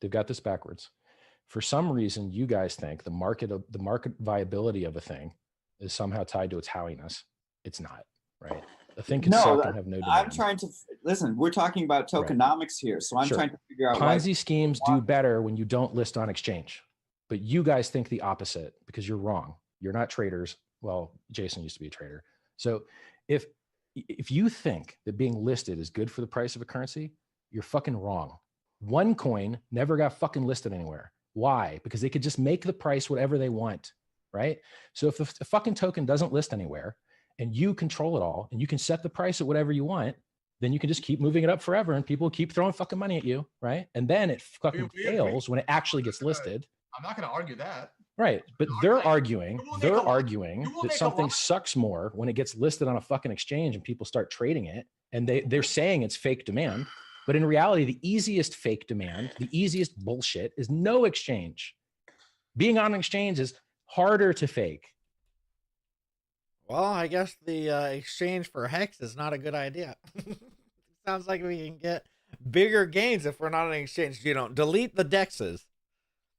For some reason, you guys think the market viability of a thing is somehow tied to its howiness. It's not, right? A thing can suck and have no demand. I'm trying to listen. We're talking about tokenomics here, so I'm trying to figure out. Ponzi schemes do better when you don't list on exchange, but you guys think the opposite because you're wrong. You're not traders. Well, Jason used to be a trader. So if you think that being listed is good for the price of a currency, you're fucking wrong. OneCoin never got fucking listed anywhere. Why? Because they could just make the price whatever they want, right? So if the fucking token doesn't list anywhere and you control it all and you can set the price at whatever you want, then you can just keep moving it up forever and people keep throwing fucking money at you, right? And then it fucking fails when it actually gets listed. I'm not going to argue that. Right. But they're arguing that something sucks more when it gets listed on a fucking exchange and people start trading it. And they're saying it's fake demand. But in reality, the easiest fake demand, the easiest bullshit is no exchange. Being on an exchange is Harder to fake. Well, I guess the exchange for hex is not a good idea. Sounds like we can get bigger gains if we're not an exchange. Delete the dexes.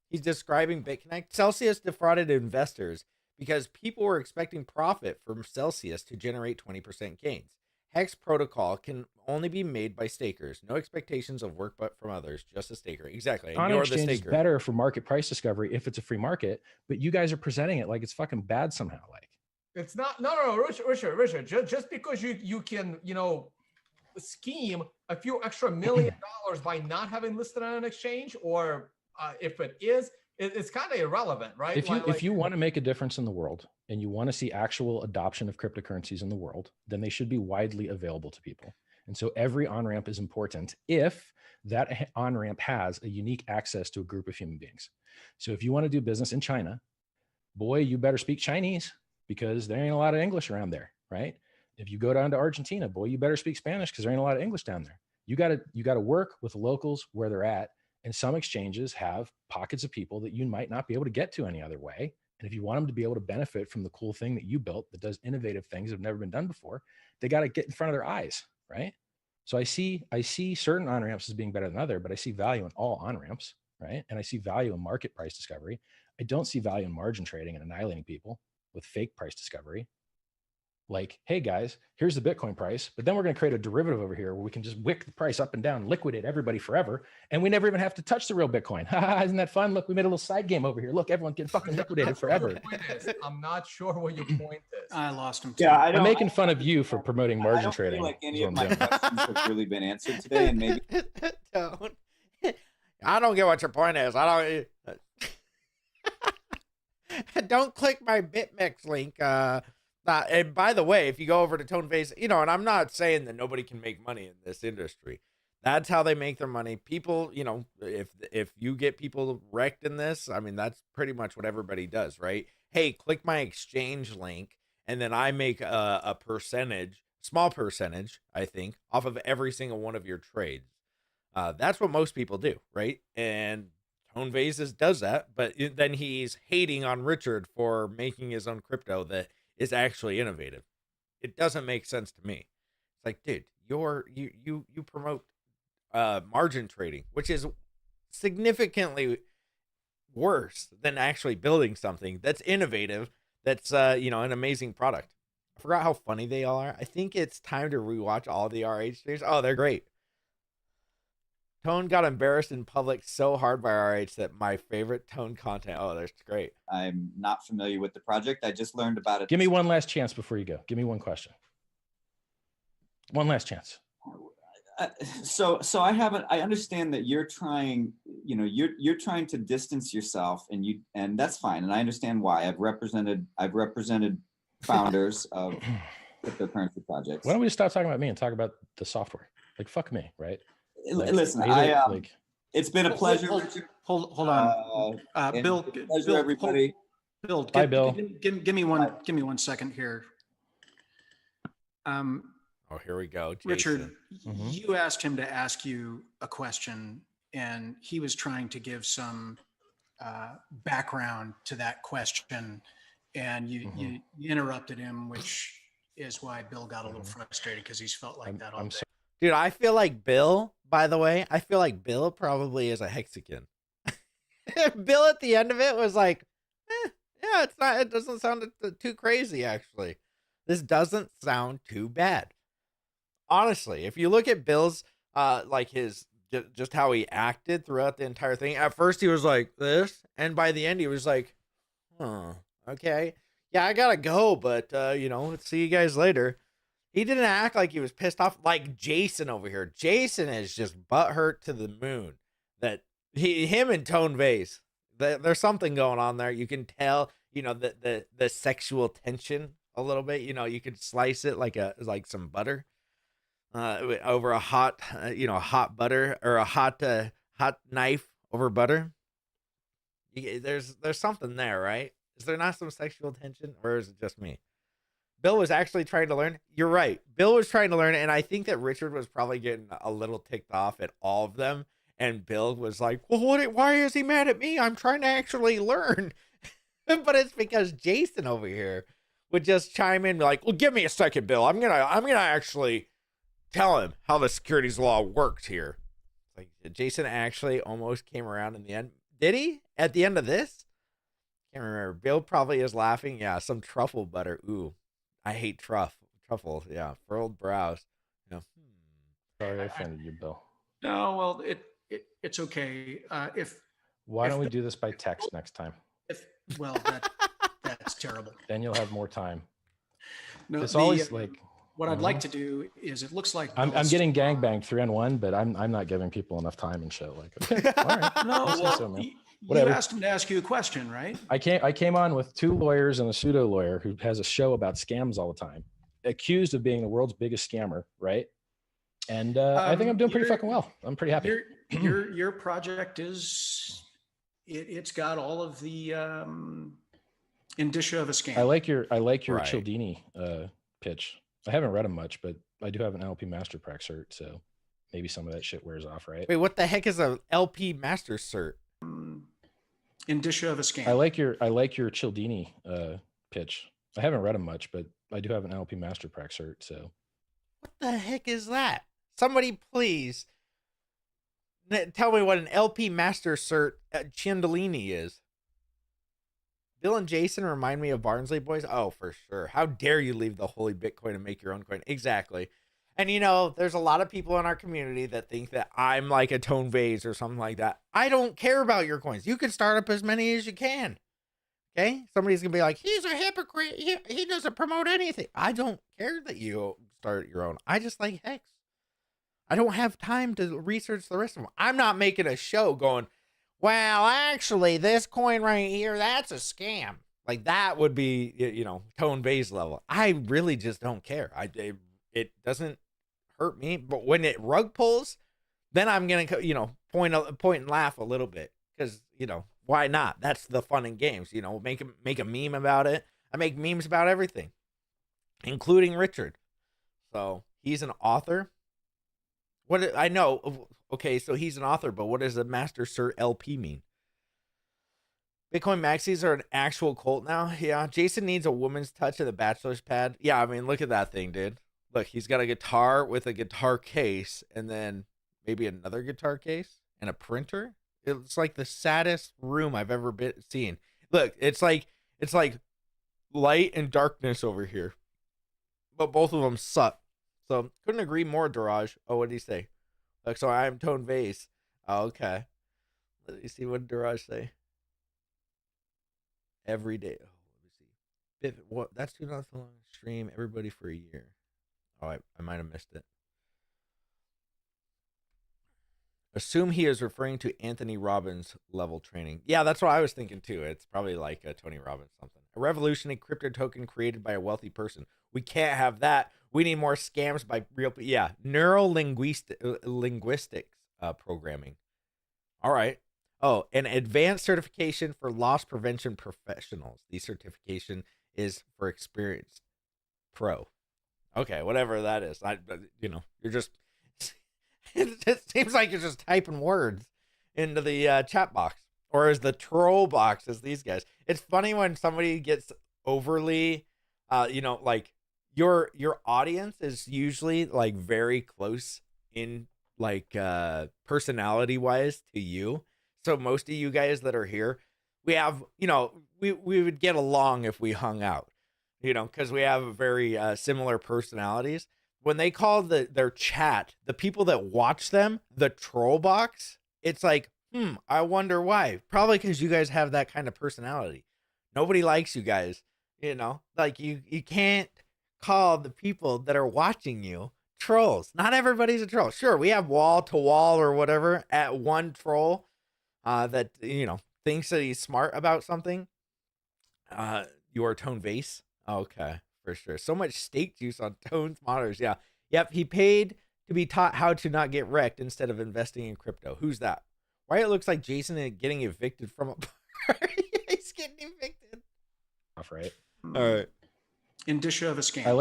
He's describing BitConnect. Celsius defrauded investors because people were expecting profit from Celsius to generate 20% gains. Hex protocol can only be made by stakers. No expectations of work but from others, just a staker. Exactly. On exchange is better for market price discovery if it's a free market, but you guys are presenting it like it's fucking bad somehow. Like it's not. No, Richard. Just because you can, scheme a few extra $1 million by not having listed on an exchange, or if it is, it's kind of irrelevant, right? If you want to make a difference in the world and you want to see actual adoption of cryptocurrencies in the world, then they should be widely available to people. And so every on-ramp is important if that on-ramp has a unique access to a group of human beings. So if you want to do business in China, boy, you better speak Chinese because there ain't a lot of English around there, right? If you go down to Argentina, boy, you better speak Spanish because there ain't a lot of English down there. You got to work with locals where they're at. And some exchanges have pockets of people that you might not be able to get to any other way. And if you want them to be able to benefit from the cool thing that you built that does innovative things that have never been done before, they got to get in front of their eyes, right? So I see certain on-ramps as being better than other, but I see value in all on-ramps, right? And I see value in market price discovery. I don't see value in margin trading and annihilating people with fake price discovery. Like, hey guys, here's the Bitcoin price, but then we're going to create a derivative over here where we can just wick the price up and down, liquidate everybody forever, and we never even have to touch the real Bitcoin. Isn't that fun? Look, we made a little side game over here. Look, everyone can fucking liquidated forever. I'm not sure what your point is. I lost him too. Yeah, I'm making fun of you for promoting margin trading. I don't feel like any of my questions have really been answered today, and maybe I don't get what your point is. Don't click my BitMEX link. And by the way, if you go over to ToneVase, and I'm not saying that nobody can make money in this industry. That's how they make their money. People, if you get people wrecked in this, I mean, that's pretty much what everybody does, right? Hey, click my exchange link, and then I make a percentage, small percentage, I think, off of every single one of your trades. That's what most people do, right? And ToneVase does that, but then he's hating on Richard for making his own crypto that is actually innovative. It doesn't make sense to me. It's like, dude, you promote margin trading, which is significantly worse than actually building something that's innovative, that's an amazing product. I forgot how funny they all are. I think it's time to rewatch all the RH series. Oh, they're great. Tone got embarrassed in public so hard by RH that my favorite Tone content. Oh, that's great. I'm not familiar with the project. I just learned about it. Give me one last chance before you go. Give me one question. One last chance. So I haven't. I understand that you're trying. You're trying to distance yourself, and that's fine. And I understand why. I've represented founders of cryptocurrency projects. Why don't we just stop talking about me and talk about the software? Like, fuck me, right? Like, listen, it's been a pleasure. Hold on, Bill. Pleasure, everybody. Bill, bye, Bill. Give me 1 second here. Here we go, Jason. Richard. You asked him to ask you a question, and he was trying to give some background to that question, and you interrupted him, which is why Bill got a little frustrated because he's felt like that all day. Dude, I feel like Bill, by the way, probably is a Hexagon. Bill at the end of it was like, it doesn't sound too crazy, actually. This doesn't sound too bad. Honestly, if you look at Bill's, just how he acted throughout the entire thing, at first he was like this, and by the end he was like, okay. Yeah, I gotta go, but, let's see you guys later. He didn't act like he was pissed off like Jason over here. Jason is just butthurt to the moon that him and ToneVase, there's something going on there. You can tell, the sexual tension a little bit. You could slice it like some butter over a hot, hot butter, or a hot knife over butter. There's something there, right? Is there not some sexual tension, or is it just me? Bill was actually trying to learn. You're right. Bill was trying to learn, and I think that Richard was probably getting a little ticked off at all of them. And Bill was like, well, why is he mad at me? I'm trying to actually learn. But it's because Jason over here would just chime in like, well, give me a second, Bill. I'm gonna actually tell him how the securities law works here. Like Jason actually almost came around in the end. Did he? At the end of this? Can't remember. Bill probably is laughing. Yeah, some truffle butter. Ooh, I hate truffles. Yeah, furrowed brows. Yeah. Sorry, I offended you, Bill. No, well, it's okay. Why don't we do this by text next time? Well, that's terrible. Then you'll have more time. No, it's always like what I'd like to do is it looks like I'm getting gangbanged 3-on-1, but I'm not giving people enough time and shit. Like, okay, all right. No, well, so, man. you asked him to ask you a question, right? I came on with 2 lawyers and a pseudo lawyer who has a show about scams all the time, accused of being the world's biggest scammer, right? And I think I'm doing pretty fucking well. I'm pretty happy. Your project is it's got all of the indicia of a scam. I like your Right. Cialdini pitch. I haven't read them much, but I do have an LP Master Prac cert, so maybe some of that shit wears off, right? Wait, what the heck is a LP Master Cert? Indicia of a scam. I like your Cialdini pitch. I haven't read them much, but I do have an LP Master Prac cert, so. What the heck is that? Somebody please tell me what an LP Master Cert at Cialdini is. Bill and Jason remind me of Barnsley Boys. Oh, for sure. How dare you leave the holy Bitcoin and make your own coin? Exactly. And you know, there's a lot of people in our community that think that I'm like a Tone Vase or something like that. I don't care about your coins. You can start up as many as you can. Okay? Somebody's going to be like, he's a hypocrite. He doesn't promote anything. I don't care that you start your own. I just like Hex. I don't have time to research the rest of them. I'm not making a show going, well, actually, this coin right here, that's a scam. Like that would be, you know, Tone Vase level. I really just don't care. It doesn't hurt me. But when it rug pulls, then I'm going to, you know, point and laugh a little bit. Because, you know, why not? That's the fun in games. You know, make a meme about it. I make memes about everything, including Richard. So he's an author. I know. Okay, so he's an author, but what does a Master Cert LP mean? Bitcoin maxis are an actual cult now. Yeah, Jason needs a woman's touch of the bachelor's pad. Yeah, I mean, look at that thing, dude. Look, he's got a guitar with a guitar case, and then maybe another guitar case and a printer. It's like the saddest room I've ever seen. Look, it's like light and darkness over here, but both of them suck. So couldn't agree more, Daraj. Oh, what did he say? Like, so I'm Tone Vase. Oh, okay. Let me see what did Daraj say. Every day. Oh, let me see. What? That's too long stream. Everybody for a year. Oh, I might have missed it. Assume he is referring to Anthony Robbins level training. Yeah, that's what I was thinking too. It's probably like a Tony Robbins something. A revolutionary crypto token created by a wealthy person. We can't have that. We need more scams by real people. Yeah, linguistics programming. All right. Oh, an advanced certification for loss prevention professionals. The certification is for experienced pro. Okay, whatever that is. You're just. It seems like you're just typing words into the chat box, or as the troll box as these guys. It's funny when somebody gets overly, like your audience is usually like very close in like personality wise to you. So most of you guys that are here, we have, we would get along if we hung out, because we have very similar personalities. When they call their chat, the people that watch them, the troll box, it's like, I wonder why. Probably because you guys have that kind of personality. Nobody likes you guys, like you can't call the people that are watching you trolls. Not everybody's a troll. Sure, we have wall to wall or whatever at one troll that, thinks that he's smart about something. Your Tone Vase. Okay. For sure. So much steak juice on Tone's monitors. Yeah. Yep. He paid to be taught how to not get wrecked instead of investing in crypto. Who's that? Why it looks like Jason is getting evicted from a party. He's getting evicted. Off, right? All right. Indicia of a scam. I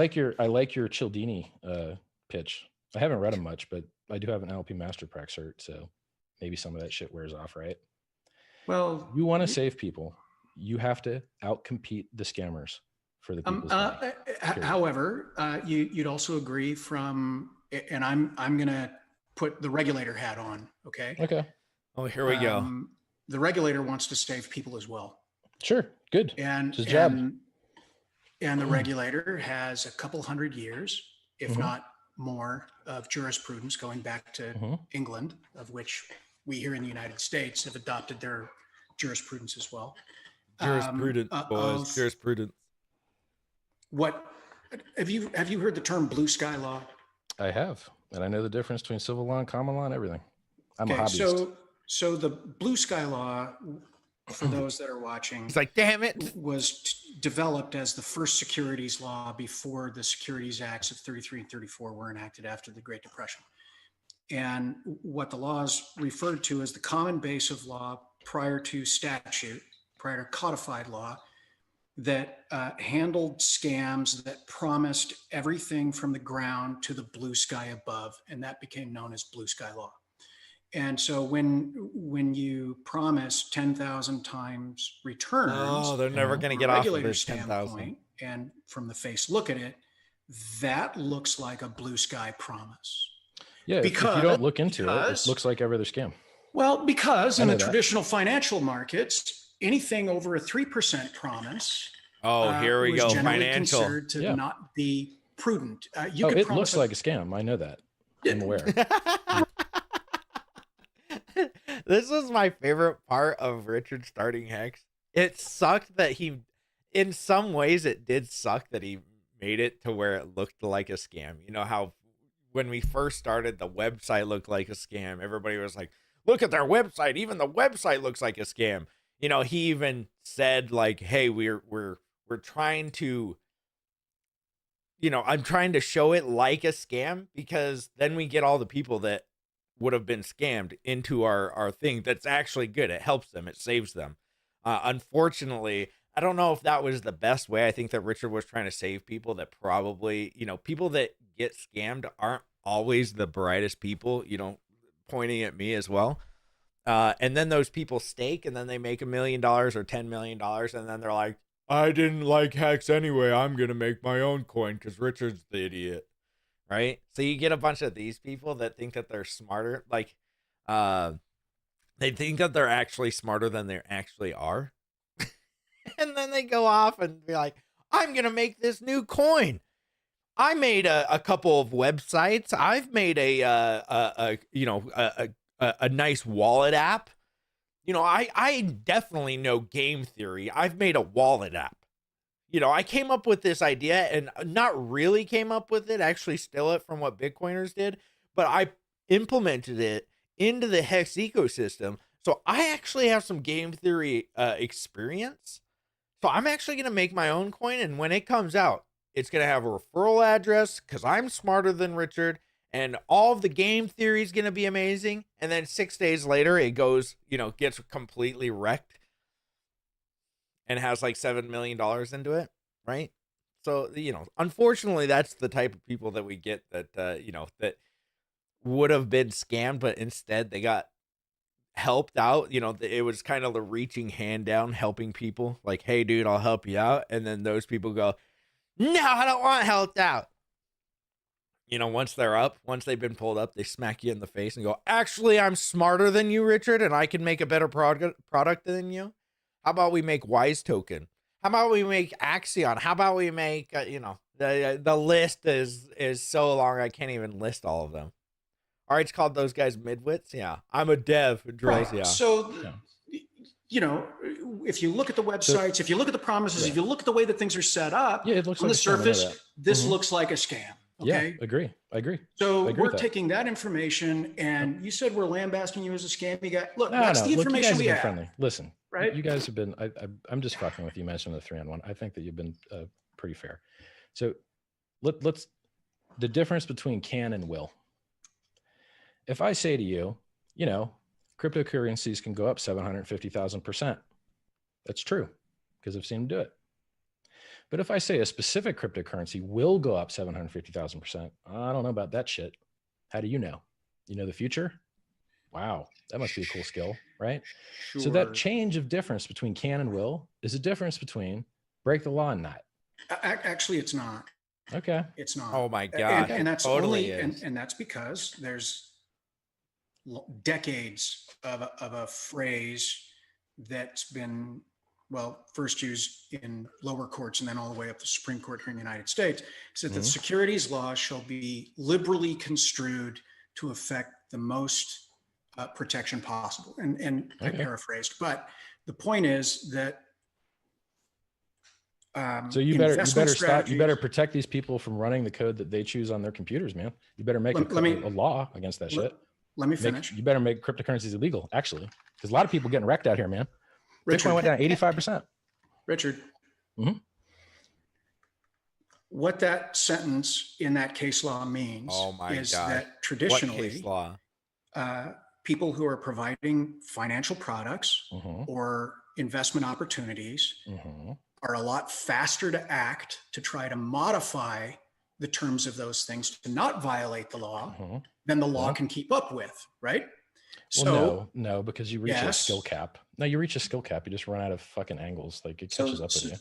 like your Cialdini pitch. I haven't read them much, but I do have an LP Master Prac cert, so maybe some of that shit wears off, right? Well, you want to save people. you have to outcompete the scammers for the people's money. However, you'd also agree from, and I'm going to put the regulator hat on. Okay. Okay. Oh, here we go. The regulator wants to save people as well. Sure. Good. And it's his job. And the regulator has a couple hundred years, if not more, of jurisprudence going back to England, of which we here in the United States have adopted their jurisprudence as well. Jurisprudence, boys. Jurisprudence. What have you heard the term blue sky law? I have, and I know the difference between civil law and common law and everything. I'm a hobbyist. So the blue sky law, for those that are watching, it's like, damn it, was developed as the first securities law before the Securities Acts of 33 and 34 were enacted after the Great Depression. And what the laws referred to as the common base of law prior to statute, prior to codified law, that handled scams that promised everything from the ground to the blue sky above, and that became known as blue sky law. And so when you promise 10,000 times returns, they're never going to get off of this 10,000. And from the face look at it, that looks like a blue sky promise. Yeah, because if you don't look into it, it looks like every other scam. Well, because in the traditional financial markets, anything over a 3% promise. Here we go. Financial. Considered to not be prudent. It looks like a scam. I know that. I'm aware. This was my favorite part of Richard starting Hex. It sucked that in some ways, it did suck that he made it to where it looked like a scam. You know how when we first started, the website looked like a scam. Everybody was like, look at their website. Even the website looks like a scam. You know, he even said like, hey, we're trying to, you know, I'm trying to show it like a scam because then we get all the people that would have been scammed into our thing. That's actually good. It helps them. It saves them. Unfortunately, I don't know if that was the best way. I think that Richard was trying to save people that probably, you know, people that get scammed aren't always the brightest people, you know, pointing at me as well. And then those people stake and then they make $1 million or $10 million. And then they're like, I didn't like Hex anyway. I'm going to make my own coin because Richard's the idiot. Right. So you get a bunch of these people that think that they're smarter. Like, they think that they're actually smarter than they actually are. And then they go off and be like, I'm going to make this new coin. I made a couple of websites. I've made a nice wallet app. You know, I definitely know game theory. I've made a wallet app. You know, I came up with this idea and not really came up with it, actually steal it from what Bitcoiners did, but I implemented it into the Hex ecosystem. So I actually have some game theory experience. So I'm actually going to make my own coin. And when it comes out, it's going to have a referral address because I'm smarter than Richard. And all of the game theory is going to be amazing. And then 6 days later, it goes, you know, gets completely wrecked and has like $7 million into it. Right. So, you know, unfortunately, that's the type of people that we get that, you know, that would have been scammed, but instead they got helped out. You know, it was kind of the reaching hand down, helping people like, hey, dude, I'll help you out. And then those people go, no, I don't want helped out. You know, once they're up, once they've been pulled up, they smack you in the face and go, actually, I'm smarter than you, Richard, and I can make a better product than you. How about we make Wise Token? How about we make Axion? How about we make, you know, the list is so long, I can't even list all of them. All right, it's called those guys midwits. Yeah, I'm a dev. Right. Yeah. So, you know, if you look at the websites, if you look at the promises, if you look at the way that things are set up, it looks on like the surface, this looks like a scam. Okay. Yeah, I agree. So we're taking that information, and you said we're lambasting you as a scam. You got that's the information we have. Friendly. Listen, right? You guys have been. I'm just fucking with you. Mentioning the 3-on-1. I think that you've been pretty fair. So let's the difference between can and will. If I say to you, you know, cryptocurrencies can go up 750,000%, that's true because I've seen them do it. But if I say a specific cryptocurrency will go up 750,000%, I don't know about that shit. How do you know? You know the future? Wow, that must be a cool skill, right? Sure. So that change of difference between can and will is a difference between break the law and not. Actually, it's not. Okay. It's not. Oh my God. And that's totally only, is. and that's because there's decades of a phrase that's been, well, first used in lower courts and then all the way up to the Supreme Court here in the United States, is that the securities laws shall be liberally construed to affect the most protection possible. And I paraphrased, but the point is that so you better stop. You better protect these people from running the code that they choose on their computers, man. You better make a law against that shit. Let me finish. You better make cryptocurrencies illegal, actually, because a lot of people getting wrecked out here, man. Richard, Bitcoin went down 85%. Richard, what that sentence in that case law means is that traditionally, what case law? People who are providing financial products or investment opportunities are a lot faster to act to try to modify the terms of those things to not violate the law than the law can keep up with, right? Well, So no, because you reach a skill cap. No, you reach a skill cap. You just run out of fucking angles. Like it catches up with you.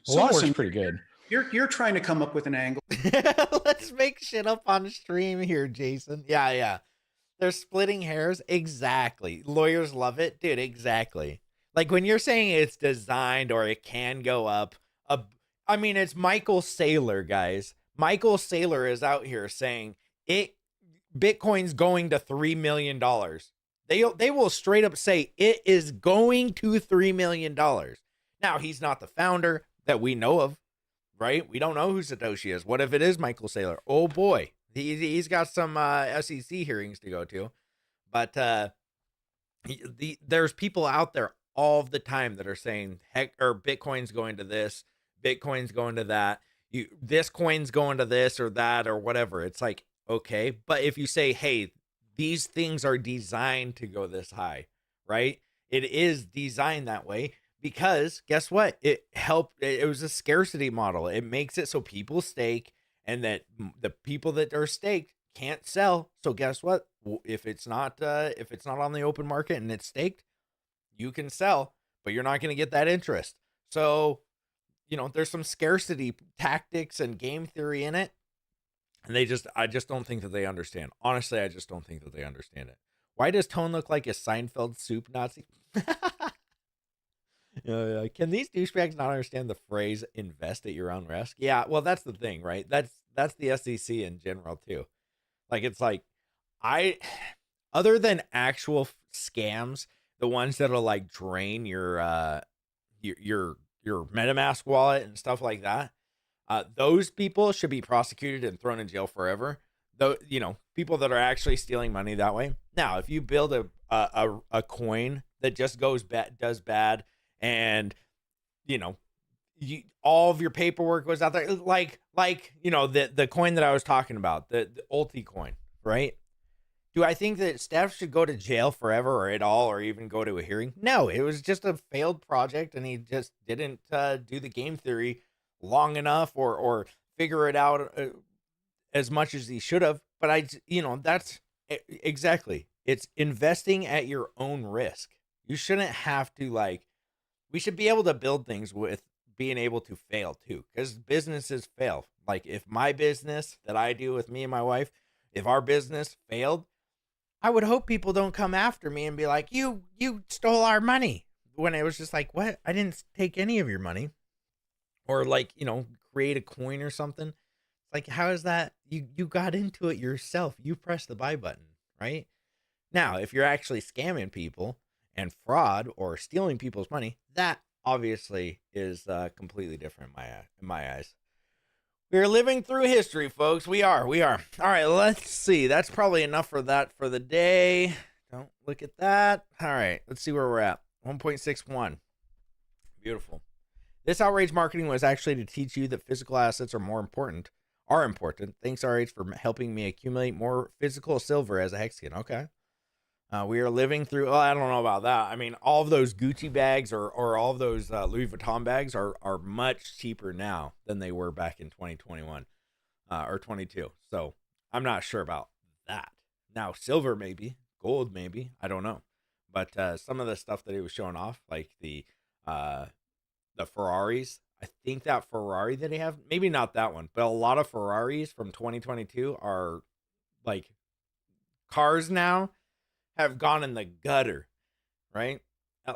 The law works pretty good. You're trying to come up with an angle. Let's make shit up on stream here, Jason. Yeah. They're splitting hairs. Exactly. Lawyers love it. Dude, exactly. Like when you're saying it's designed or it can go up. I mean, it's Michael Saylor, guys. Michael Saylor is out here saying Bitcoin's going to $3 million. They will straight up say it is going to $3 million. Now, he's not the founder that we know of, right? We don't know who Satoshi is. What if it is Michael Saylor? Oh boy, he's got some SEC hearings to go to. But there's people out there all the time that are saying, heck, or Bitcoin's going to this, Bitcoin's going to that, this coin's going to this or that or whatever. It's like, okay, but if you say, hey, these things are designed to go this high, right? It is designed that way because guess what? It was a scarcity model. It makes it so people stake and that the people that are staked can't sell. So guess what? If it's not on the open market and it's staked, you can sell, but you're not going to get that interest. So, there's some scarcity tactics and game theory in it. And I just don't think that they understand. Honestly, I just don't think that they understand it. Why does Tone look like a Seinfeld soup Nazi? Can these douchebags not understand the phrase invest at your own risk? Yeah, well, that's the thing, right? That's the SEC in general too. Like, it's like, other than actual scams, the ones that'll like drain your MetaMask wallet and stuff like that, those people should be prosecuted and thrown in jail forever. Though, people that are actually stealing money that way. Now, if you build a coin that just does bad, and all of your paperwork was out there, like the coin that I was talking about, the Ulti coin, right? Do I think that Steph should go to jail forever or at all, or even go to a hearing? No, it was just a failed project, and he just didn't do the game theory long enough or figure it out as much as he should have. But that's exactly, it's investing at your own risk. You shouldn't have to we should be able to build things with being able to fail too, because businesses fail. Like if my business that I do with me and my wife, if our business failed, I would hope people don't come after me and be like, you stole our money, when it was just like, what? I didn't take any of your money. Or create a coin or something. Like, how is that? You got into it yourself. You pressed the buy button, right? Now, if you're actually scamming people and fraud or stealing people's money, that obviously is completely different in my eyes. We're living through history, folks. We are. All right, let's see. That's probably enough for that for the day. Don't look at that. All right, let's see where we're at. 1.61. Beautiful. This outrage marketing was actually to teach you that physical assets are important. Thanks, RH, for helping me accumulate more physical silver as a hexagon. Okay. We are living through, I don't know about that. I mean, all of those Gucci bags or all of those Louis Vuitton bags are much cheaper now than they were back in 2021 or 22. So I'm not sure about that. Now, silver maybe, gold, maybe. I don't know. But some of the stuff that he was showing off, like the Ferraris, I think that Ferrari that he have, maybe not that one, but a lot of Ferraris from 2022 are like cars now have gone in the gutter, right?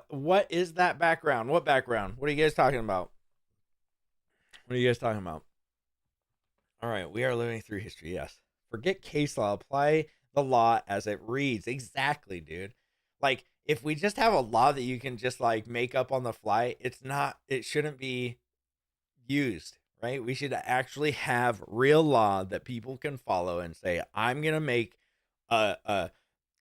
What is that background? What background? What are you guys talking about? What are you guys talking about? All right, we are living through history, yes. Forget case law. Apply the law as it reads. Exactly, dude. Like, if we just have a law that you can just, like, make up on the fly, it shouldn't be used, right? We should actually have real law that people can follow and say, I'm going to make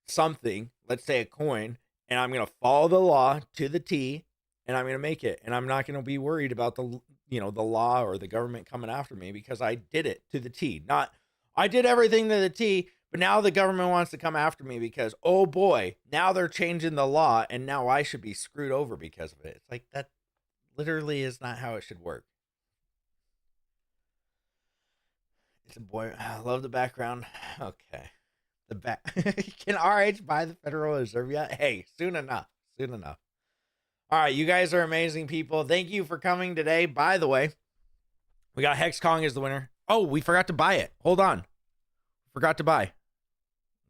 something, let's say a coin, and I'm going to follow the law to the T, and I'm going to make it. And I'm not going to be worried about the law or the government coming after me because I did it to the T. Not, I did everything to the T, but now the government wants to come after me because, oh boy, now they're changing the law and now I should be screwed over because of it. It's like, that literally is not how it should work. It's a boy. I love the background. Okay. Can RH buy the Federal Reserve yet? Hey, soon enough. Soon enough. All right, you guys are amazing people. Thank you for coming today. By the way, we got Hex Kong as the winner. Oh, we forgot to buy it. Hold on. Forgot to buy.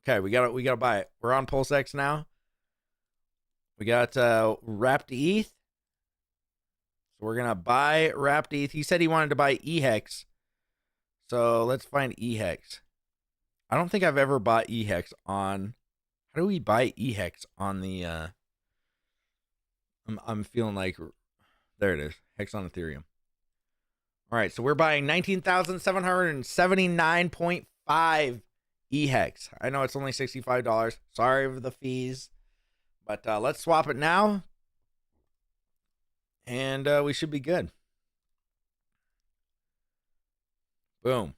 Okay, we gotta buy it. We're on Pulse X now. We got Wrapped ETH. So we're gonna buy Wrapped ETH. He said he wanted to buy EHEX. So let's find EHEX. I don't think I've ever bought EHEX on. How do we buy EHEX on the? I'm feeling like there it is. Hex on Ethereum. All right, so we're buying 19,779.5 EHEX. I know it's only $65. Sorry for the fees, but let's swap it now, and we should be good. Boom.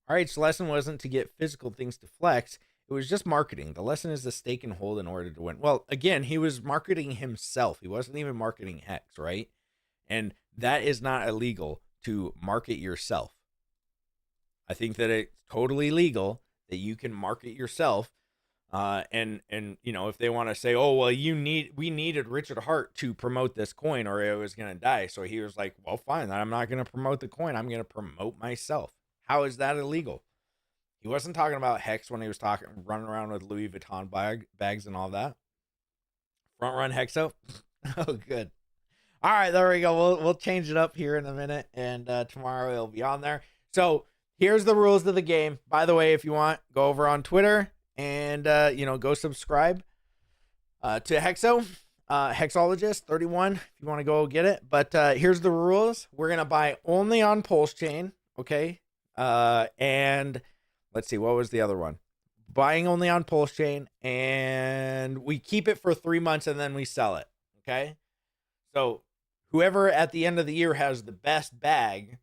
RH's lesson wasn't to get physical things to flex. It was just marketing. The lesson is to stake and hold in order to win. Well, again, he was marketing himself. He wasn't even marketing Hex, right? And that is not illegal to market yourself. I think that it's totally legal that you can market yourself. And you know, if they want to say, oh, well, we needed Richard Hart to promote this coin or it was going to die. So he was like, well, fine. I'm not going to promote the coin. I'm going to promote myself. How is that illegal? He wasn't talking about Hex when he was running around with Louis Vuitton bags and all that. Front run Hexo. Oh, good. All right, there we go. We'll change it up here in a minute, and tomorrow it'll be on there. So here's the rules of the game. By the way, if you want, go over on Twitter and go subscribe to Hexo, Hexologist 31. If you want to go get it. But here's the rules. We're gonna buy only on Pulse Chain, okay? And let's see, what was the other one? Buying only on Pulse Chain, and we keep it for 3 months and then we sell it. Okay. So whoever at the end of the year has the best bag,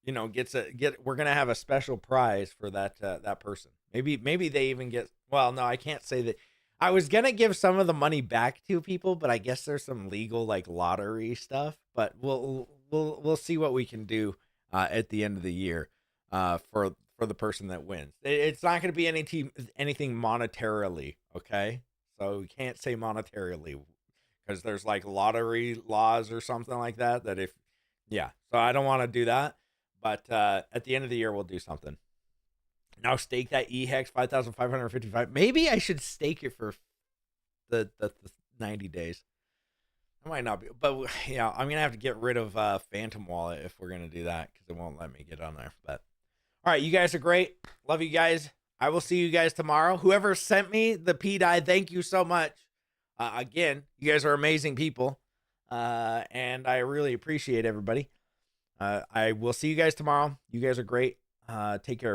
we're going to have a special prize for that person. Maybe they even get, well, no, I can't say that. I was going to give some of the money back to people, but I guess there's some legal like lottery stuff, but we'll see what we can do at the end of the year for the person that wins. It's not going to be anything monetarily, okay? So we can't say monetarily because there's like lottery laws or something like that so I don't want to do that, but at the end of the year we'll do something. Now stake that EHEX 5,555. Maybe I should stake it for the 90 days. I might not be, but yeah, I'm gonna have to get rid of Phantom Wallet if we're gonna do that because it won't let me get on there. But all right, you guys are great. Love you guys. I will see you guys tomorrow. Whoever sent me the P-Dye, thank you so much. Again, you guys are amazing people, and I really appreciate everybody. I will see you guys tomorrow. You guys are great. Take care.